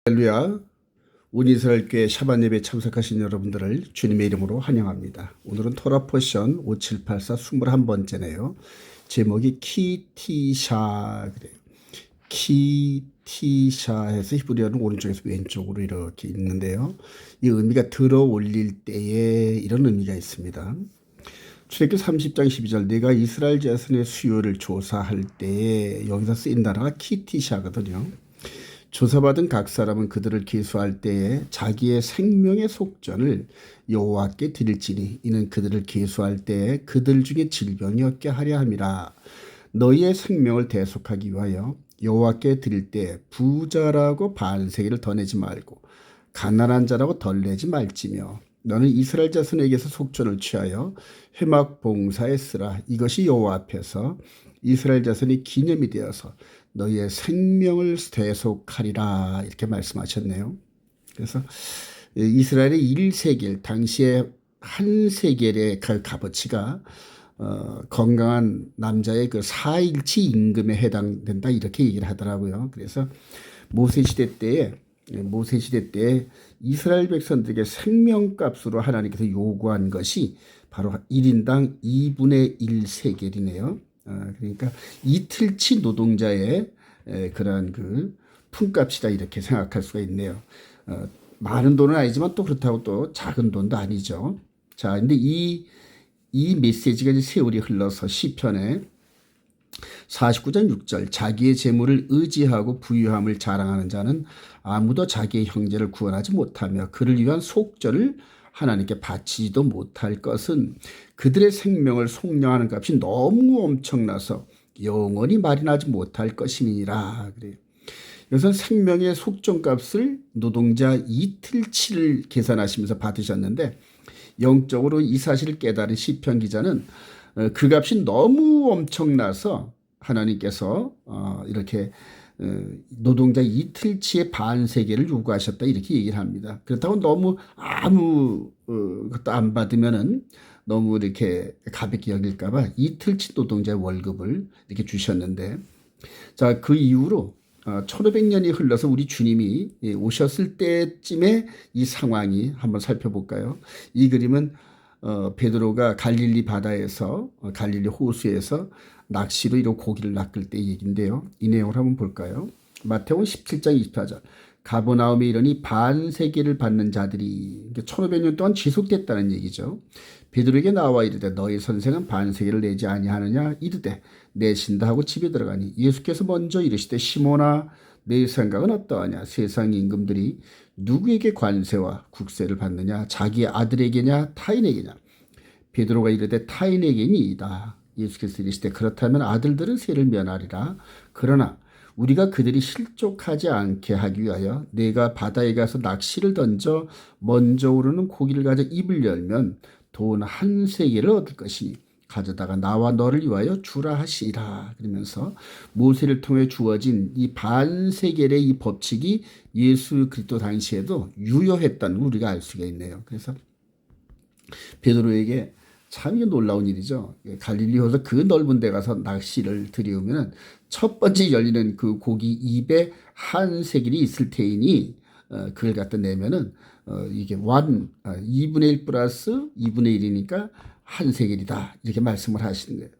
할렐루야. 온 이스라엘 교회 샤bat 예배에 참석하신 여러분들을 주님의 이름으로 환영합니다. 오늘은 토라 포션 5784 21번째네요. 제목이 키티샤 그래요. 키티샤 해서 히브리어는 오른쪽에서 왼쪽으로 이렇게 있는데요. 이 의미가 들어 올릴 때에 이런 의미가 있습니다. 출애굽기 30장 12절 내가 이스라엘 자손의 수요를 조사할 때에 여기서 쓰인 단어가 키티샤거든요. 조사받은 각 사람은 그들을 계수할 때에 자기의 생명의 속전을 여호와께 드릴지니 이는 그들을 계수할 때에 그들 중에 질병이 없게 하려 함이라. 너희의 생명을 대속하기 위하여 여호와께 드릴 때 부자라고 반세기를 더 내지 말고 가난한 자라고 덜 내지 말지며 너는 이스라엘 자손에게서 속전을 취하여 회막 봉사에 쓰라. 이것이 여호와 앞에서 이스라엘 자손이 기념이 되어서 너희의 생명을 대속하리라 이렇게 말씀하셨네요. 그래서 이스라엘의 1세겔 당시에 한 세겔의 값어치가 건강한 남자의 그 4일치 임금에 해당된다 이렇게 얘기를 하더라고요. 그래서 모세 시대 때에 이스라엘 백성들에게 생명값으로 하나님께서 요구한 것이 바로 1인당 2분의 1세겔이네요. 그러니까 이틀치 노동자의 그러한 그 품값이다 이렇게 생각할 수가 있네요. 많은 돈은 아니지만 또 그렇다고 또 작은 돈도 아니죠. 자, 근데 이 메시지가 이제 세월이 흘러서 시편에 49장 6절 자기의 재물을 의지하고 부유함을 자랑하는 자는 아무도 자기의 형제를 구원하지 못하며 그를 위한 속전을 하나님께 바치지도 못할 것은 그들의 생명을 속량하는 값이 너무 엄청나서 영원히 마련하지 못할 것이니라. 그래요. 여기서 생명의 속전값을 노동자 이틀치를 계산하시면서 받으셨는데 영적으로 이 사실을 깨달은 시편 기자는 그 값이 너무 엄청나서 하나님께서 이렇게 노동자 이틀치의 반세계를 요구하셨다 이렇게 얘기를 합니다. 그렇다고 너무 아무 것도 안 받으면은 너무 이렇게 가볍게 여길까봐 이틀치 노동자의 월급을 이렇게 주셨는데, 자, 그 이후로 1500년이 흘러서 우리 주님이 오셨을 때쯤에 이 상황이 한번 살펴볼까요? 이 그림은 베드로가 갈릴리 바다에서 갈릴리 호수에서 낚시로 이런 고기를 낚을 때 얘기인데요. 이 내용을 한번 볼까요? 마태복음 17장 24절 가버나움에 이르니 반세계를 받는 자들이 1500년 동안 지속됐다는 얘기죠. 베드로에게 나와 이르되 너희 선생은 반세계를 내지 아니하느냐 이르되 내신다 하고 집에 들어가니 예수께서 먼저 이르시되 시몬아 내 생각은 어떠하냐 세상 임금들이 누구에게 관세와 국세를 받느냐 자기 아들에게냐 타인에게냐 베드로가 이르되 타인에게니이다. 예수께서 이르시되 그렇다면 아들들은 세를 면하리라. 그러나 우리가 그들이 실족하지 않게 하기 위하여 내가 바다에 가서 낚시를 던져 먼저 오르는 고기를 가져 입을 열면 돈 한 세겔을 얻을 것이니 가져다가 나와 너를 위하여 주라 하시라. 그러면서 모세를 통해 주어진 이 반세겔의 이 법칙이 예수 그리스도 당시에도 유효했다는 걸 우리가 알 수가 있네요. 그래서 베드로에게 참 이게 놀라운 일이죠. 갈릴리 호수 그 넓은 데 가서 낚시를 들이우면 첫 번째 열리는 그 고기 입에 한 세겔이 있을 테이니 그걸 갖다 내면은 이게 2분의 1 플러스 2분의 1이니까 한 세겔이다 이렇게 말씀을 하시는 거예요.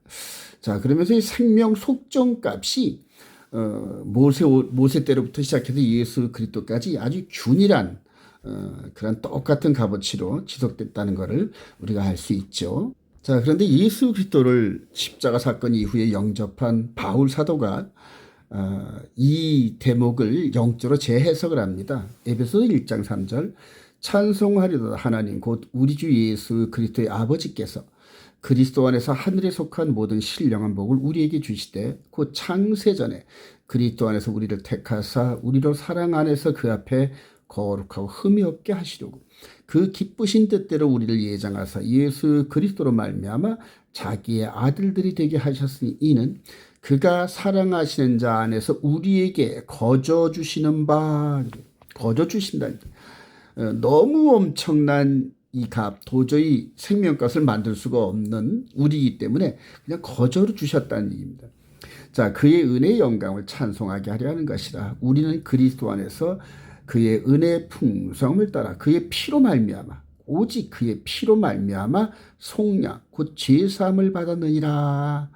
자, 그러면서 이 생명 속정값이 모세 때로부터 시작해서 예수 그리스도까지 아주 균일한 그런 똑같은 값어치로 지속됐다는 것을 우리가 알 수 있죠. 자, 그런데 예수 그리스도를 십자가 사건 이후에 영접한 바울 사도가 이 대목을 영적으로 재해석을 합니다. 에베소서 1장 3절 찬송하리로다 하나님 곧 우리 주 예수 그리스도의 아버지께서 그리스도 안에서 하늘에 속한 모든 신령한 복을 우리에게 주시되 곧 창세전에 그리스도 안에서 우리를 택하사 우리로 사랑 안에서 그 앞에 거룩하고 흠이 없게 하시려고 그 기쁘신 뜻대로 우리를 예정하사 예수 그리스도로 말미암아 자기의 아들들이 되게 하셨으니 이는 그가 사랑하시는 자 안에서 우리에게 거저 주시는 바 거저 주신다. 너무 엄청난 이 값 도저히 생명값을 만들 수가 없는 우리이기 때문에 그냥 거저로 주셨다는 얘기입니다. 자, 그의 은혜의 영광을 찬송하게 하려 하는 것이라. 우리는 그리스도 안에서 그의 은혜의 풍성을 따라 그의 피로 말미암아 오직 그의 피로 말미암아 속량 곧 죄사함을 받았느니라.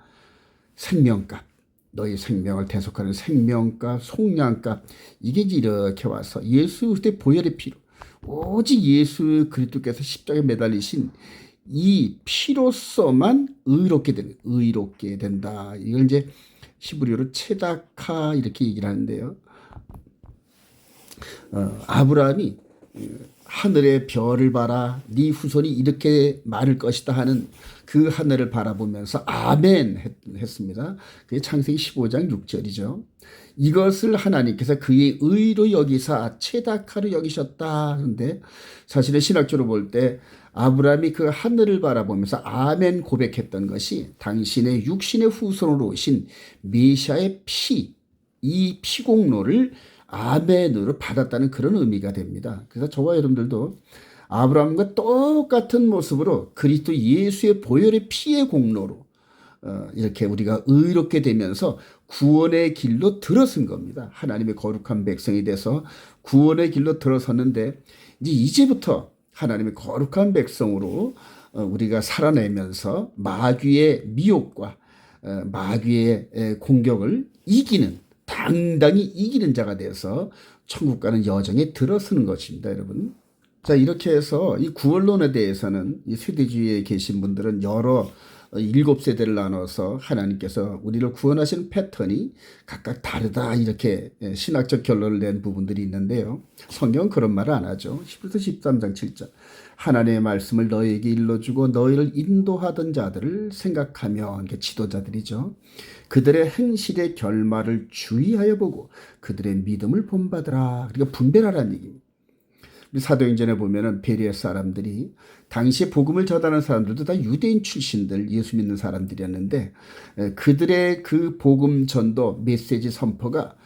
생명값, 너희 생명을 대속하는 생명값, 속량값, 이게 이렇게 와서 예수 그리스도의 보혈의 피로 오직 예수 그리스도께서 십자가에 매달리신 이 피로서만 의롭게 된다. 이걸 이제 히브리어로 체다카 이렇게 얘기를 하는데요. 아브라함이 하늘의 별을 봐라 네 후손이 이렇게 많을 것이다 하는 그 하늘을 바라보면서 아멘 했습니다. 그게 창세기 15장 6절이죠. 이것을 하나님께서 그의 의로 여기사 체다카로 여기셨다 하는데 사실은 신학적으로 볼 때 아브라함이 그 하늘을 바라보면서 아멘 고백했던 것이 당신의 육신의 후손으로 오신 메시아의 이 피공로를 아멘으로 받았다는 그런 의미가 됩니다. 그래서 저와 여러분들도 아브라함과 똑같은 모습으로 그리스도 예수의 보혈의 피의 공로로 이렇게 우리가 의롭게 되면서 구원의 길로 들어선 겁니다. 하나님의 거룩한 백성이 돼서 구원의 길로 들어섰는데 이제부터 하나님의 거룩한 백성으로 우리가 살아내면서 마귀의 미혹과 마귀의 공격을 당당히 이기는 자가 되어서 천국 가는 여정에 들어서는 것입니다, 여러분. 자, 이렇게 해서 이 구원론에 대해서는 이 세대주의에 계신 분들은 여러 7세대를 나눠서 하나님께서 우리를 구원하시는 패턴이 각각 다르다 이렇게 신학적 결론을 낸 부분들이 있는데요. 성경은 그런 말을 안 하죠. 히브리서 13장 7절 하나님의 말씀을 너희에게 일러주고 너희를 인도하던 자들을 생각하며 이게 지도자들이죠. 그들의 행실의 결말을 주의하여 보고 그들의 믿음을 본받으라. 그러니까 분별하라는 얘기입니다. 사도행전에 보면은 베레아 사람들이 당시에 복음을 전하는 사람들도 다 유대인 출신들 예수 믿는 사람들이었는데 그들의 그 복음 전도 메시지 선포가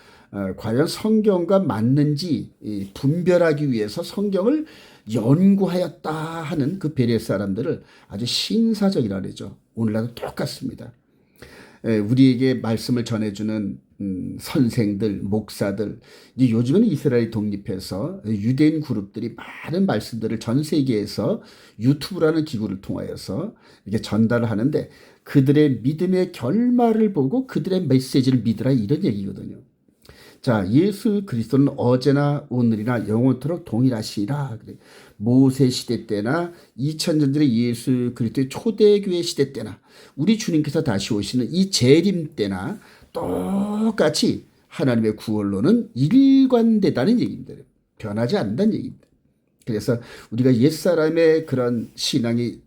과연 성경과 맞는지 분별하기 위해서 성경을 연구하였다 하는 그 베레아 사람들을 아주 신사적이라 그러죠. 오늘날도 똑같습니다. 우리에게 말씀을 전해주는 선생들, 목사들, 이제 요즘은 이스라엘 독립해서 유대인 그룹들이 많은 말씀들을 전 세계에서 유튜브라는 기구를 통하여서 이렇게 전달을 하는데 그들의 믿음의 결말을 보고 그들의 메시지를 믿으라 이런 얘기거든요. 자, 예수 그리스도는 어제나 오늘이나 영원토록 동일하시라. 모세 시대 때나 2000년 전의 예수 그리스도의 초대교회 시대 때나 우리 주님께서 다시 오시는 이 재림 때나 똑같이 하나님의 구원론은 일관되다는 얘기입니다. 변하지 않는다는 얘기입니다. 그래서 우리가 옛사람의 그런 신앙의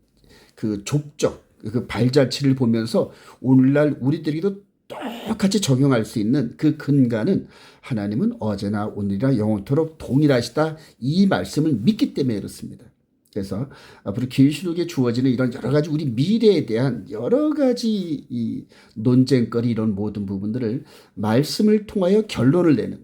그 족적, 그 발자취를 보면서 오늘날 우리들에게도 똑같이 적용할 수 있는 그 근간은 하나님은 어제나 오늘이나 영원토록 동일하시다 이 말씀을 믿기 때문에 그렇습니다. 그래서 앞으로 계시록에 주어지는 이런 여러 가지 우리 미래에 대한 여러 가지 이 논쟁거리 이런 모든 부분들을 말씀을 통하여 결론을 내는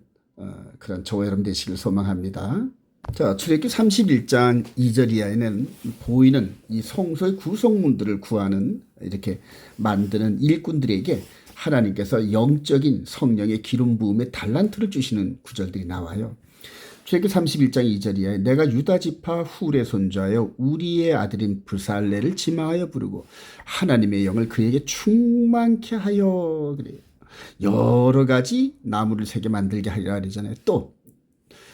그런 저와 여러분 되시길 소망합니다. 자, 출애굽기 31장 2절 이하에는 보이는 이 성소의 구성문들을 구하는 이렇게 만드는 일꾼들에게 하나님께서 영적인 성령의 기름 부음의 달란트를 주시는 구절들이 나와요. 출애굽기 31장 2절 이하에 내가 유다 지파 훌의 손자여 우리의 아들인 브살레를 지망하여 부르고 하나님의 영을 그에게 충만케 하여 그래요. 여러 가지 나무를 새겨 만들게 하리라 그러잖아요. 또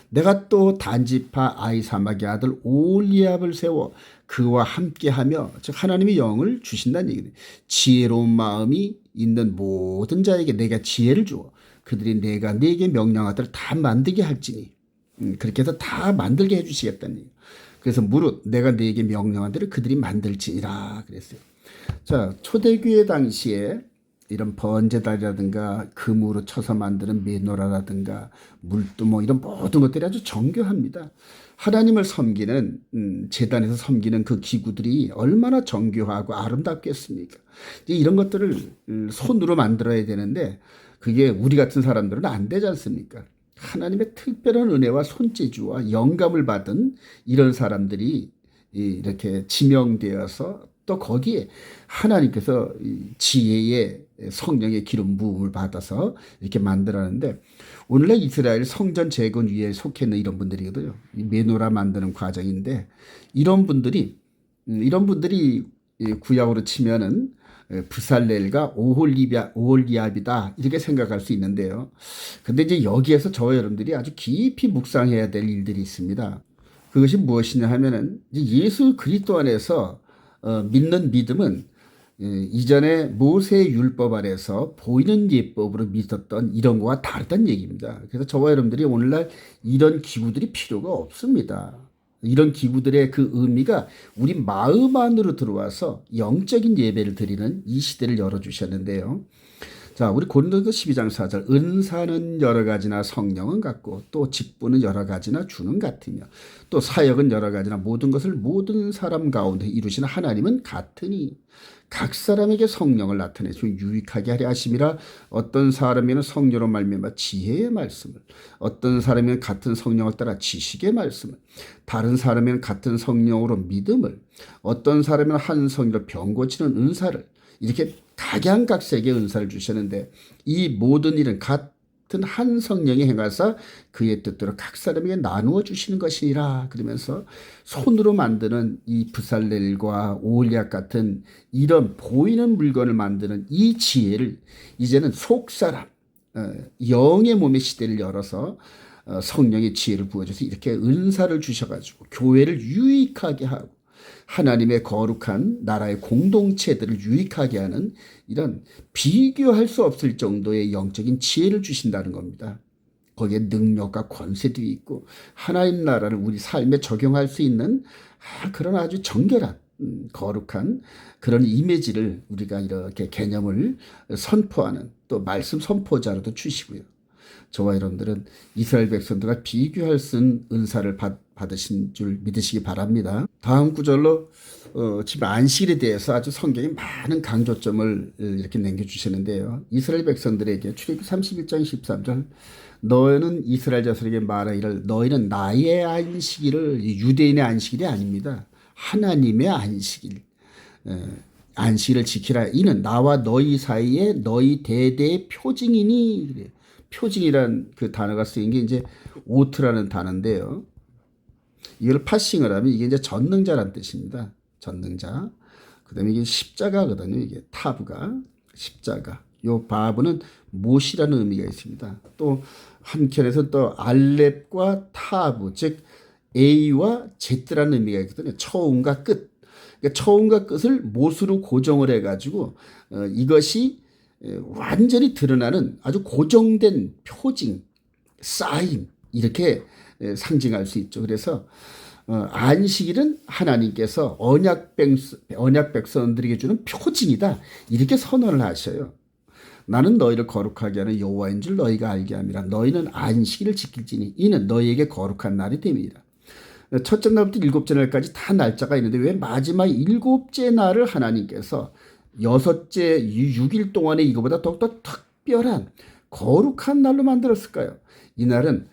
내가 또 단지파 아이사막의 아들 올리압을 세워 그와 함께하며 즉 하나님의 영을 주신다는 얘기예요. 지혜로운 마음이 있는 모든 자에게 내가 지혜를 주어 그들이 내가 네게 명령하도록 다 만들게 할지니 그렇게 해서 다 만들게 해주시겠다는 얘기예요. 그래서 무릇 내가 네게 명령한 대로 그들이 만들지니라 그랬어요. 자, 초대교회 당시에 이런 번제단이라든가 금으로 쳐서 만드는 메노라라든가 물두멍 이런 모든 것들이 아주 정교합니다. 하나님을 섬기는 제단에서 섬기는 그 기구들이 얼마나 정교하고 아름답겠습니까? 이런 것들을 손으로 만들어야 되는데 그게 우리 같은 사람들은 안 되지 않습니까? 하나님의 특별한 은혜와 손재주와 영감을 받은 이런 사람들이 이렇게 지명되어서 또 거기에 하나님께서 지혜의 성령의 기름 부음을 받아서 이렇게 만들었는데 오늘날 이스라엘 성전 재건위에 속해 있는 이런 분들이거든요. 이 메노라 만드는 과정인데 이런 분들이 이 구약으로 치면은 브살렐과 오홀리압이다 이렇게 생각할 수 있는데요. 근데 이제 여기에서 저와 여러분들이 아주 깊이 묵상해야 될 일들이 있습니다. 그것이 무엇이냐 하면은 이제 예수 그리스도 안에서 믿는 믿음은 이전에 모세의 율법 아래서 보이는 예법으로 믿었던 이런 거와 다르다는 얘기입니다. 그래서 저와 여러분들이 오늘날 이런 기구들이 필요가 없습니다. 이런 기구들의 그 의미가 우리 마음 안으로 들어와서 영적인 예배를 드리는 이 시대를 열어주셨는데요. 자, 우리 고린도서 12장 4절 은사는 여러 가지나 성령은 같고 또 직분은 여러 가지나 주는 같으며 또 사역은 여러 가지나 모든 것을 모든 사람 가운데 이루시는 하나님은 같으니 각 사람에게 성령을 나타내서 유익하게 하려 하심이라. 어떤 사람에게는 성령으로 말미암아 지혜의 말씀을, 어떤 사람에게는 같은 성령을 따라 지식의 말씀을, 다른 사람에게는 같은 성령으로 믿음을, 어떤 사람에게는 한 성령으로 병 고치는 은사를, 이렇게 각양각색의 은사를 주셨는데 이 모든 일은 같은 한 성령이 행하사 그의 뜻대로 각 사람에게 나누어 주시는 것이니라. 그러면서 손으로 만드는 이 브살렐과 오홀리압 같은 이런 보이는 물건을 만드는 이 지혜를 이제는 속사람 영의 몸의 시대를 열어서 성령의 지혜를 부어줘서 이렇게 은사를 주셔가지고 교회를 유익하게 하고 하나님의 거룩한 나라의 공동체들을 유익하게 하는 이런 비교할 수 없을 정도의 영적인 지혜를 주신다는 겁니다. 거기에 능력과 권세도 있고 하나님 나라를 우리 삶에 적용할 수 있는 그런 아주 정결한 거룩한 그런 이미지를 우리가 이렇게 개념을 선포하는 또 말씀 선포자로도 주시고요. 저와 여러분들은 이스라엘 백성들과 비교할 수 있는 은사를 받으신 줄 믿으시기 바랍니다. 다음 구절로 지금 안식일에 대해서 아주 성경이 많은 강조점을 이렇게 남겨주시는데요. 이스라엘 백성들에게 출애굽기 31장 13절 너희는 이스라엘 자손에게 말하기를 너희는 나의 안식일을 유대인의 안식일이 아닙니다. 하나님의 안식일 안식일을 지키라. 이는 나와 너희 사이에 너희 대대의 표징이니. 그래요. 표징이란 그 단어가 쓰인 게 이제 오트라는 단어인데요. 이걸 파싱을 하면 이게 이제 전능자란 뜻입니다. 전능자. 그 다음에 이게 십자가거든요. 이게 타브가 십자가. 요 바브는 못이라는 의미가 있습니다. 또 한편에서 또 알렙과 타브, 즉 A와 Z라는 의미가 있거든요. 처음과 끝. 그러니까 처음과 끝을 못으로 고정을 해가지고 이것이 완전히 드러나는 아주 고정된 표징, 사인 이렇게 상징할 수 있죠. 그래서 안식일은 하나님께서 언약 백성들에게 주는 표징이다 이렇게 선언을 하셔요. 나는 너희를 거룩하게 하는 여호와인 줄 너희가 알게 함이라. 너희는 안식일을 지킬지니 이는 너희에게 거룩한 날이 됨이라. 첫째 날부터 일곱째 날까지 다 날짜가 있는데 왜 마지막 일곱째 날을 하나님께서 여섯째 6일 동안의 이거보다 더욱더 특별한 거룩한 날로 만들었을까요? 이 날은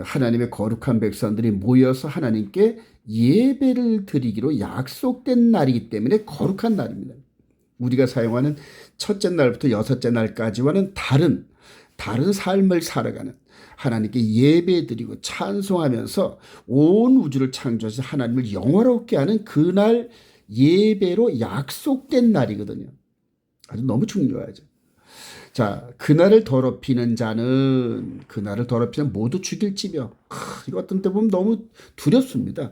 하나님의 거룩한 백성들이 모여서 하나님께 예배를 드리기로 약속된 날이기 때문에 거룩한 날입니다. 우리가 사용하는 첫째 날부터 여섯째 날까지와는 다른 삶을 살아가는 하나님께 예배드리고 찬송하면서 온 우주를 창조하신 하나님을 영화롭게 하는 그날 예배로 약속된 날이거든요. 아주 너무 중요하죠. 자, 그날을 더럽히는 자는 그날을 더럽히는 모두 죽일지며. 이거 어떤 때 보면 너무 두렵습니다.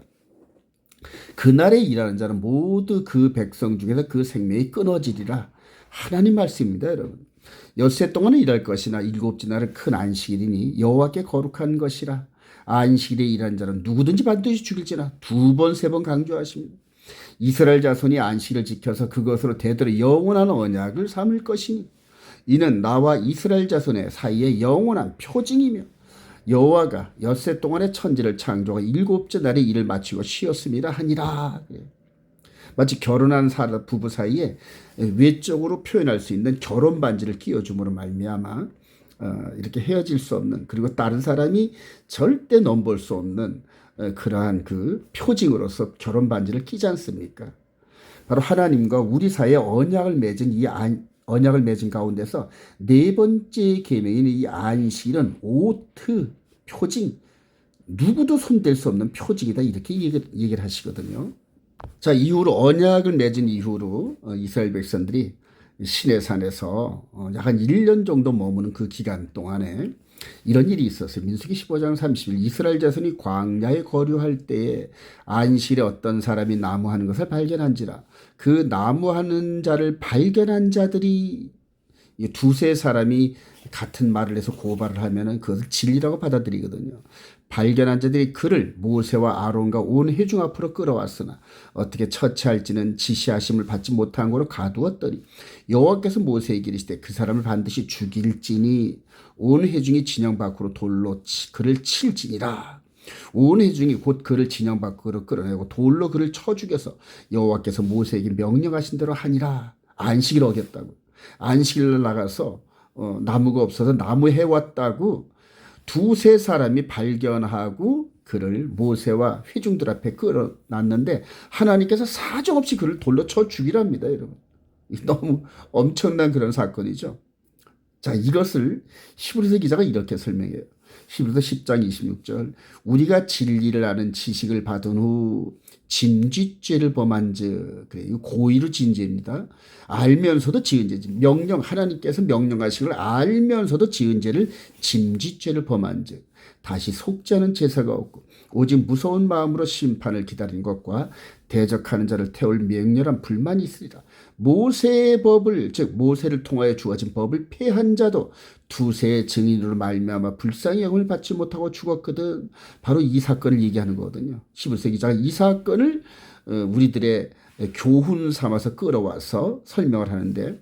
그날에 일하는 자는 모두 그 백성 중에서 그 생명이 끊어지리라. 하나님 말씀입니다, 여러분. 엿새 동안은 일할 것이나 일곱째 날은 큰 안식일이니 여호와께 거룩한 것이라. 안식일에 일하는 자는 누구든지 반드시 죽일지나. 2번, 3번 강조하십니다. 이스라엘 자손이 안식일을 지켜서 그것으로 대대로 영원한 언약을 삼을 것이니 이는 나와 이스라엘 자손의 사이에 영원한 표징이며 여호와가 엿새 동안의 천지를 창조하고 일곱째 날에 일을 마치고 쉬었음이라 하니라. 마치 결혼한 부부 사이에 외적으로 표현할 수 있는 결혼 반지를 끼워줌으로 말미암아 이렇게 헤어질 수 없는, 그리고 다른 사람이 절대 넘볼 수 없는 그러한 그 표징으로서 결혼 반지를 끼지 않습니까? 바로 하나님과 우리 사이에 언약을 맺은 이 언약을 맺은 가운데서 네 번째 계명인 이 안식일은 오트, 표징, 누구도 손댈 수 없는 표징이다 이렇게 얘기를 하시거든요. 자, 이후로 언약을 맺은 이후로 이스라엘 백성들이 시내산에서 약 한 1년 정도 머무는 그 기간 동안에 이런 일이 있었어요. 민수기 15장 30일 이스라엘 자손이 광야에 거류할 때에 안식일에 어떤 사람이 나무하는 것을 발견한지라 그 나무하는 자를 발견한 자들이 두세 사람이 같은 말을 해서 고발을 하면은 그것을 진리라고 받아들이거든요. 발견한 자들이 그를 모세와 아론과 온 회중 앞으로 끌어왔으나 어떻게 처치할지는 지시하심을 받지 못한 거로 가두었더니 여호와께서 모세에게 이르시되 그 사람을 반드시 죽일지니 온 회중이 진영 밖으로 돌로 그를 칠지니라. 온 회중이 곧 그를 진영 밖으로 끌어내고 돌로 그를 쳐 죽여서 여호와께서 모세에게 명령하신 대로 하니라. 안식일 어겼다고. 안식일을 나가서 나무가 없어서 나무 해왔다고 두세 사람이 발견하고 그를 모세와 회중들 앞에 끌어놨는데 하나님께서 사정없이 그를 돌로 쳐 죽이랍니다. 여러분. 너무 엄청난 그런 사건이죠. 자, 이것을 히브리서 기자가 이렇게 설명해요. 히브리서 10장 26절 우리가 진리를 아는 지식을 받은 후 진쥐죄를 범한즉 그래요. 고의로 지은 죄입니다. 알면서도 지은 죄지. 하나님께서 명령하신 걸 알면서도 지은 죄를 진쥐죄를 범한즉 다시 속지 않은 제사가 없고 오직 무서운 마음으로 심판을 기다리는 것과 대적하는 자를 태울 맹렬한 불만이 있으리라. 모세의 법을 즉 모세를 통하여 주어진 법을 폐한 자도 두세의 증인으로 말미암아 불쌍히 여김을 받지 못하고 죽었거든. 바로 이 사건을 얘기하는 거거든요. 11세 기자가 이 사건을 우리들의 교훈 삼아서 끌어와서 설명을 하는데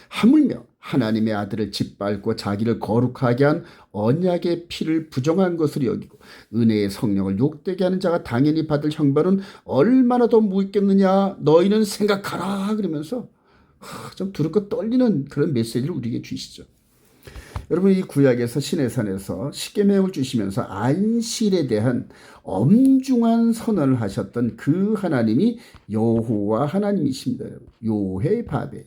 하물며 하나님의 아들을 짓밟고 자기를 거룩하게 한 언약의 피를 부정한 것으로 여기고 은혜의 성령을 욕되게 하는 자가 당연히 받을 형벌은 얼마나 더 무겁겠느냐 너희는 생각하라 그러면서 좀 두렵고 떨리는 그런 메시지를 우리에게 주시죠. 여러분 이 구약에서 시내산에서 십계명을 주시면서 안식일에 대한 엄중한 선언을 하셨던 그 하나님이 여호와 하나님이십니다. 요헤 바베.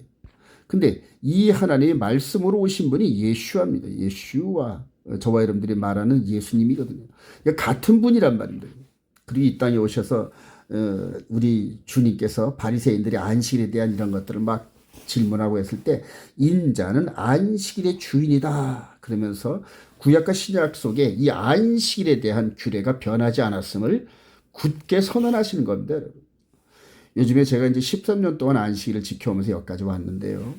근데 이 하나님의 말씀으로 오신 분이 예슈아입니다. 예슈아. 저와 여러분들이 말하는 예수님이거든요. 그러니까 같은 분이란 말입니다. 그리고 이 땅에 오셔서 우리 주님께서 바리새인들이 안식일에 대한 이런 것들을 막 질문하고 했을 때 인자는 안식일의 주인이다. 그러면서 구약과 신약 속에 이 안식일에 대한 규례가 변하지 않았음을 굳게 선언하시는 겁니다. 여러분. 요즘에 제가 이제 13년 동안 안식일을 지켜오면서 여기까지 왔는데요.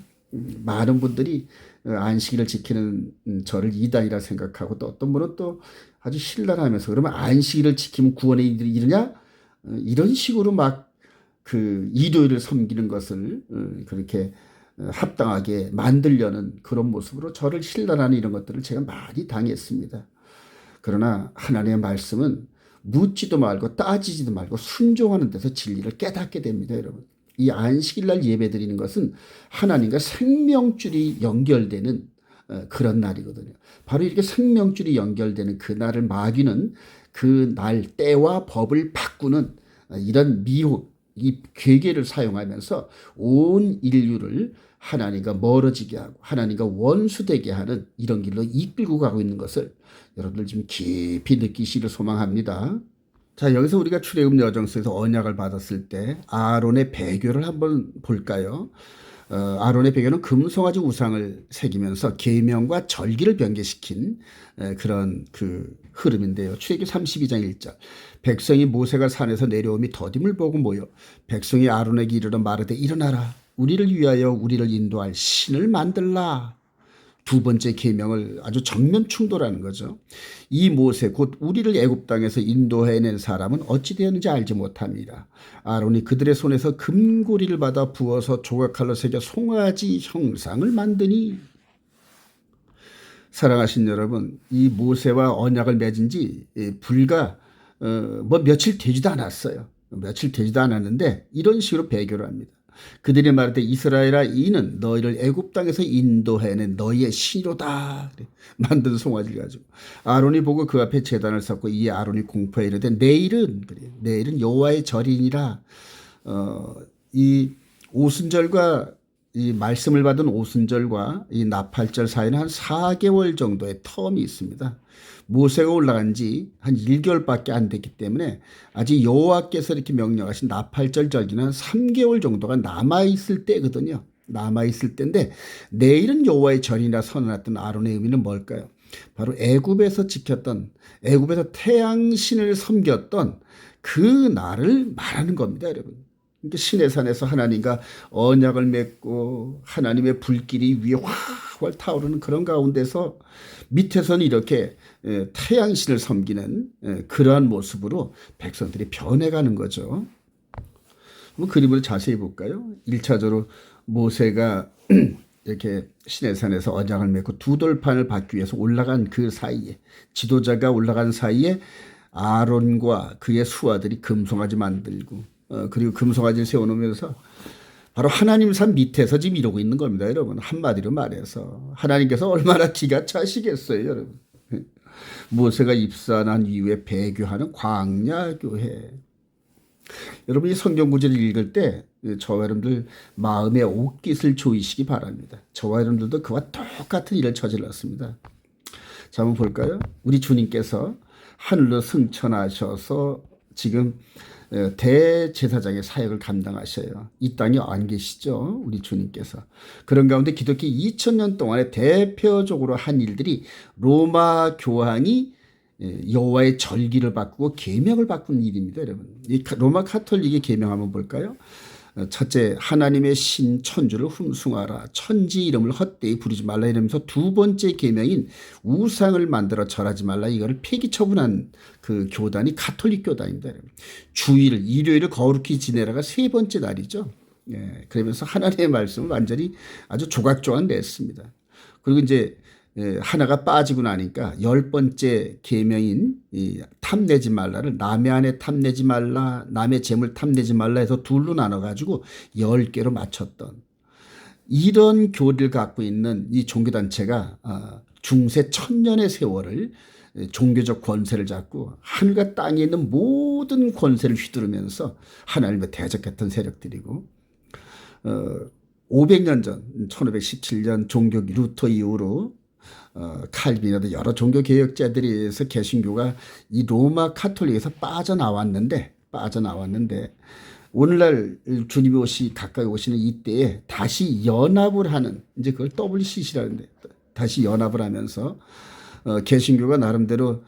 많은 분들이 안식일을 지키는 저를 이단이라 생각하고 또 어떤 분은 또 아주 신랄하면서 그러면 안식일을 지키면 구원에 이르냐? 이런 식으로 막 그 일요일을 섬기는 것을 그렇게 합당하게 만들려는 그런 모습으로 저를 신랄하는 이런 것들을 제가 많이 당했습니다. 그러나 하나님의 말씀은 묻지도 말고 따지지도 말고 순종하는 데서 진리를 깨닫게 됩니다. 여러분. 이 안식일날 예배드리는 것은 하나님과 생명줄이 연결되는 그런 날이거든요. 바로 이렇게 생명줄이 연결되는 그 날을 마귀는 그 날 때와 법을 바꾸는 이런 미혹, 이 괴계를 사용하면서 온 인류를 하나님과 멀어지게 하고 하나님과 원수되게 하는 이런 길로 이끌고 가고 있는 것을 여러분들 지금 깊이 느끼시기를 소망합니다. 자, 여기서 우리가 출애굽 여정 속에서 언약을 받았을 때 아론의 배교를 한번 볼까요? 아론의 배교는 금송아지 우상을 새기면서 계명과 절기를 변개시킨 그런 그 흐름인데요. 출애굽 32장 1절 백성이 모세가 산에서 내려오미 더딤을 보고 모여 백성이 아론에게 이르러 말하되 일어나라 우리를 위하여 우리를 인도할 신을 만들라. 두 번째 계명을 아주 정면 충돌하는 거죠. 이 모세 곧 우리를 애굽 땅에서 인도해낸 사람은 어찌 되었는지 알지 못합니다. 아론이 그들의 손에서 금고리를 받아 부어서 조각칼로 새겨 송아지 형상을 만드니. 사랑하신 여러분, 이 모세와 언약을 맺은 지 불과 며칠 되지도 않았어요. 며칠 되지도 않았는데 이런 식으로 배교를 합니다. 그들이 말할 이스라엘아 이는 너희를 애굽 땅에서 인도해낸 너희의 신이로다. 만든 송아지를 가지고 아론이 보고 그 앞에 제단을 쌓고 이에 아론이 공포에 이르되 내일은 여호와의 절이니라. 이 오순절과 이 말씀을 받은 오순절과 이 나팔절 사이는 한 4개월 정도의 텀이 있습니다. 모세가 올라간 지 한 1개월밖에 안 됐기 때문에 아직 여호와께서 이렇게 명령하신 나팔절 절기는 한 3개월 정도가 남아있을 때거든요. 남아있을 때인데 내일은 여호와의 절이라 선언했던 아론의 의미는 뭘까요? 바로 애굽에서 지켰던, 애굽에서 태양신을 섬겼던 그 날을 말하는 겁니다, 여러분. 그러니까 시내산에서 하나님과 언약을 맺고 하나님의 불길이 위에 활활 타오르는 그런 가운데서 밑에서는 이렇게 태양신을 섬기는 그러한 모습으로 백성들이 변해가는 거죠. 한번 그림을 자세히 볼까요? 1차적으로 모세가 이렇게 시내산에서 언약을 맺고 두 돌판을 받기 위해서 올라간 그 사이에, 지도자가 올라간 사이에 아론과 그의 수하들이 금송아지 만들고 그리고 금송아지를 세워놓으면서 바로 하나님 산 밑에서 지금 이러고 있는 겁니다, 여러분. 한마디로 말해서 하나님께서 얼마나 기가 차시겠어요, 여러분. 모세가 입산한 이후에 배교하는 광야교회. 여러분 이 성경 구절을 읽을 때 저와 여러분들 마음의 옷깃을 조이시기 바랍니다. 저와 여러분들도 그와 똑같은 일을 저질렀습니다. 자, 한번 볼까요? 우리 주님께서 하늘로 승천하셔서 지금 대제사장의 사역을 감당하셔요. 이 땅에 안 계시죠, 우리 주님께서. 그런 가운데 기독교 2000년 동안에 대표적으로 한 일들이 로마 교황이 여호와의 절기를 바꾸고 계명을 바꾸는 일입니다, 여러분. 이 로마 카톨릭의 계명 한번 볼까요? 첫째, 하나님의 신 천주를 흠숭하라, 천지 이름을 헛되이 부르지 말라 이러면서 두 번째 계명인 우상을 만들어 절하지 말라, 이거를 폐기 처분한 그 교단이 가톨릭 교단입니다, 여러분. 주일을, 일요일을 거룩히 지내라가 세 번째 날이죠. 예, 그러면서 하나님의 말씀을 완전히 아주 조각조각 냈습니다. 그리고 이제 하나가 빠지고 나니까 10번째 계명인 탐내지 말라를 남의 아내 탐내지 말라, 남의 재물 탐내지 말라 해서 둘로 나눠가지고 10개로 맞췄던 이런 교리를 갖고 있는 이 종교단체가 중세 1000년의 세월을 종교적 권세를 잡고 하늘과 땅에 있는 모든 권세를 휘두르면서 하나님을 대적했던 세력들이고 500년 전 1517년 종교기 루터 이후로 칼빈이라도 여러 종교 개혁자들에 의해서 개신교가 이 로마 카톨릭에서 빠져나왔는데 오늘날 주님이 가까이 오시는 이때에 다시 연합을 하는, 이제 그걸 WCC라는데 다시 연합을 하면서 개신교가 나름대로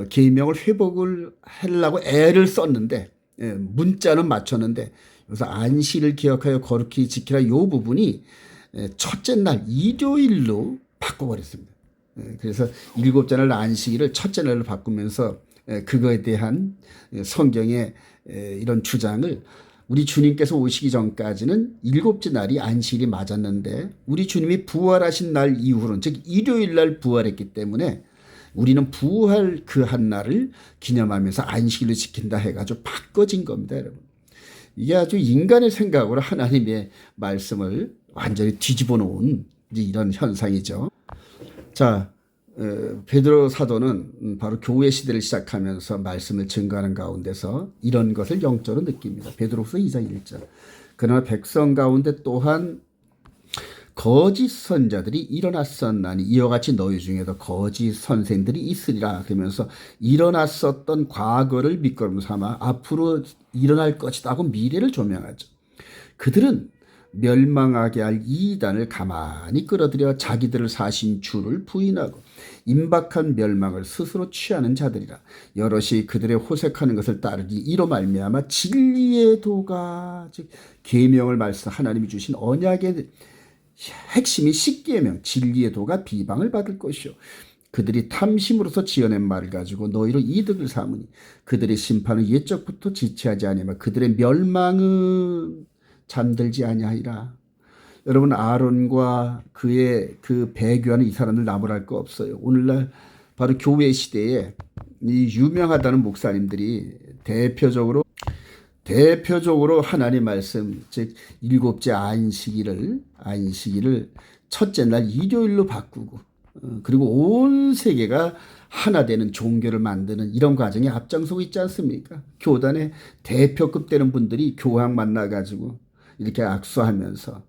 계명을 회복을 하려고 애를 썼는데 문자는 맞췄는데 여기서 안식일을 기억하여 거룩히 지키라 이 부분이 첫째 날 일요일로 바꿔버렸습니다. 그래서 7째 날 안식일을 첫째 날로 바꾸면서 그거에 대한 성경의 이런 주장을 우리 주님께서 오시기 전까지는 7째 날이 안식일이 맞았는데 우리 주님이 부활하신 날 이후로는, 즉 일요일 날 부활했기 때문에 우리는 부활 그 한 날을 기념하면서 안식일을 지킨다 해가지고 바꿔진 겁니다, 여러분. 이게 아주 인간의 생각으로 하나님의 말씀을 완전히 뒤집어 놓은 이런 현상이죠. 자, 베드로 사도는 바로 교회 시대를 시작하면서 말씀을 증거하는 가운데서 이런 것을 영적으로 느낍니다. 베드로후서 2장 1절. 그러나 백성 가운데 또한 거짓 선자들이 일어났었나니 이와 같이 너희 중에도 거짓 선생들이 있으리라. 그러면서 일어났었던 과거를 밑거름 삼아 앞으로 일어날 것이다 하고 미래를 조명하죠. 그들은 멸망하게 할 이단을 가만히 끌어들여 자기들을 사신 주를 부인하고 임박한 멸망을 스스로 취하는 자들이라. 여럿이 그들의 호색하는 것을 따르니 이로 말미암아 진리의 도가, 즉 계명을 말씀 하나님이 주신 언약의 핵심이 십계명 진리의 도가 비방을 받을 것이요 그들이 탐심으로서 지어낸 말을 가지고 너희로 이득을 삼으니 그들의 심판은 옛적부터 지체하지 아니하며 그들의 멸망은 잠들지 아니하리라. 여러분, 아론과 그의 그 배교하는 이 사람들 나무랄 거 없어요. 오늘날 바로 교회 시대에 이 유명하다는 목사님들이 대표적으로 하나님 말씀, 즉 7째 안식일을 첫째 날 일요일로 바꾸고 그리고 온 세계가 하나 되는 종교를 만드는 이런 과정에 앞장서고 있지 않습니까? 교단의 대표급 되는 분들이 교황 만나가지고 이렇게 악수하면서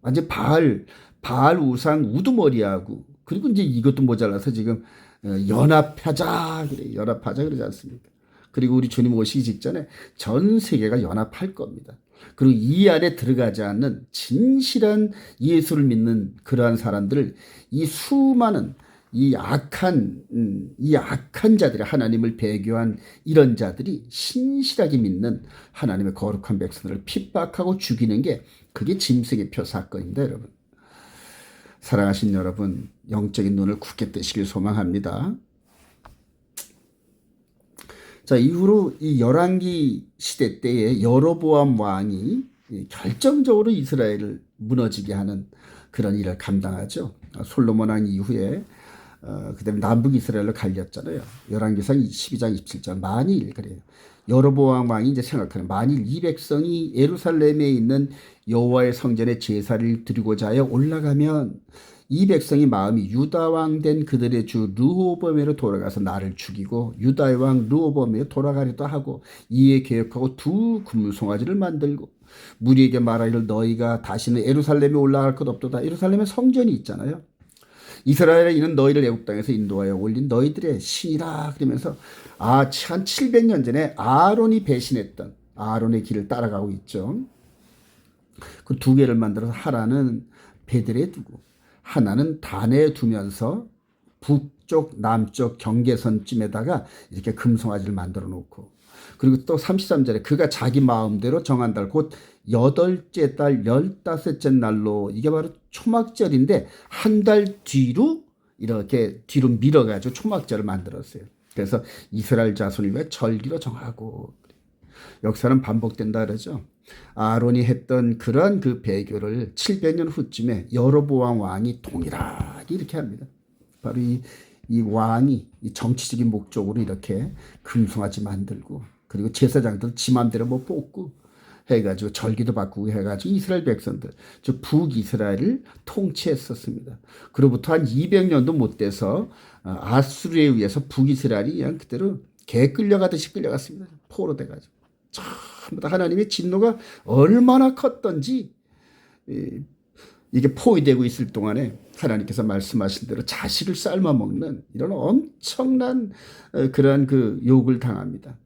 완전 바알 우상 우두머리하고, 그리고 이제 이것도 모자라서 지금 연합하자 그래, 연합하자 그러지 않습니까? 그리고 우리 주님 오시기 직전에 전 세계가 연합할 겁니다. 그리고 이 안에 들어가지 않는 진실한 예수를 믿는 그러한 사람들을, 이 수많은 이 악한 자들이, 하나님을 배교한 이런 자들이 신실하게 믿는 하나님의 거룩한 백성들을 핍박하고 죽이는 게, 그게 짐승의 표 사건입니다, 여러분. 사랑하신 여러분, 영적인 눈을 굳게 뜨시길 소망합니다. 자, 이후로 이 열왕기 시대 때에 여로보암 왕이 결정적으로 이스라엘을 무너지게 하는 그런 일을 감당하죠. 솔로몬 왕 이후에 그다음에 남북 이스라엘로 갈렸잖아요. 열왕기상 12장 27절. 만일, 그래요. 여로보암 왕이 이제 생각하는, 만일 이 백성이 예루살렘에 있는 여호와의 성전에 제사를 드리고자 하여 올라가면 이 백성이 마음이 유다 왕 된 그들의 주 르호보암으로 돌아가서 나를 죽이고 유다의 왕 르호보암으로 돌아가려도 하고, 이에 계획하고 두 금송아지를 만들고 무리에게 말하기를, 너희가 다시는 예루살렘에 올라갈 것 없도다. 예루살렘에 성전이 있잖아요. 이스라엘에 있는 너희를 애국 땅에서 인도하여 올린 너희들의 신이라. 그러면서 한 700년 전에 아론이 배신했던 아론의 길을 따라가고 있죠. 그 두 개를 만들어서 하나는 베들에 두고 하나는 단에 두면서 북쪽 남쪽 경계선쯤에다가 이렇게 금송아지를 만들어 놓고, 그리고 또 33절에 그가 자기 마음대로 정한 달 곧 8째 달 15째 날로, 이게 바로 초막절인데 한 달 뒤로 이렇게 뒤로 밀어가지고 초막절을 만들었어요. 그래서 이스라엘 자손을 위해 절기로 정하고, 역사는 반복된다 그러죠. 아론이 했던 그런 그 배교를 700년 후쯤에 여로보암 왕이 동일하게 이렇게 합니다. 바로 이 왕이 이 정치적인 목적으로 이렇게 금송아지 만들고, 그리고 제사장들 지 맘대로 뭐 뽑고 해가지고 절기도 바꾸고 해가지고 이스라엘 백성들, 즉 북이스라엘을 통치했었습니다. 그로부터 한 200년도 못 돼서 아수르에 의해서 북이스라엘이 그냥 그대로 개 끌려가듯이 끌려갔습니다. 포로 돼가지고. 전부 다 하나님의 진노가 얼마나 컸던지, 이게 포위되고 있을 동안에 하나님께서 말씀하신 대로 자식을 삶아 먹는 이런 엄청난 그러한 그 욕을 당합니다.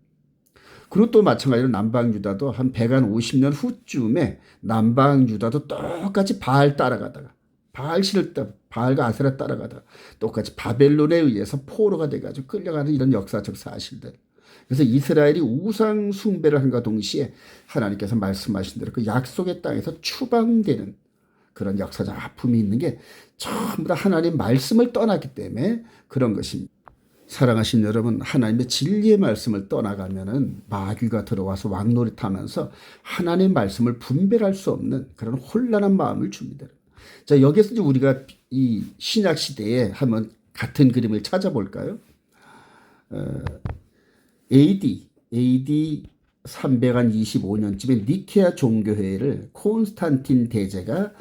그리고 또 마찬가지로 남방 유다도 한 150년 후쯤에 남방 유다도 똑같이 바알 따라가다가, 바알과 아세라 따라가다가 똑같이 바벨론에 의해서 포로가 돼가지고 끌려가는 이런 역사적 사실들. 그래서 이스라엘이 우상 숭배를 한과 동시에 하나님께서 말씀하신 대로 그 약속의 땅에서 추방되는 그런 역사적 아픔이 있는 게 전부 다 하나님 말씀을 떠났기 때문에 그런 것입니다. 사랑하신 여러분, 하나님의 진리의 말씀을 떠나가면은 마귀가 들어와서 왕노릇하면서 하나님의 말씀을 분별할 수 없는 그런 혼란한 마음을 줍니다. 자, 여기서 이제 우리가 이 신약 시대에 한번 같은 그림을 찾아볼까요? AD 325년쯤에 니케아 종교회의를 콘스탄틴 대제가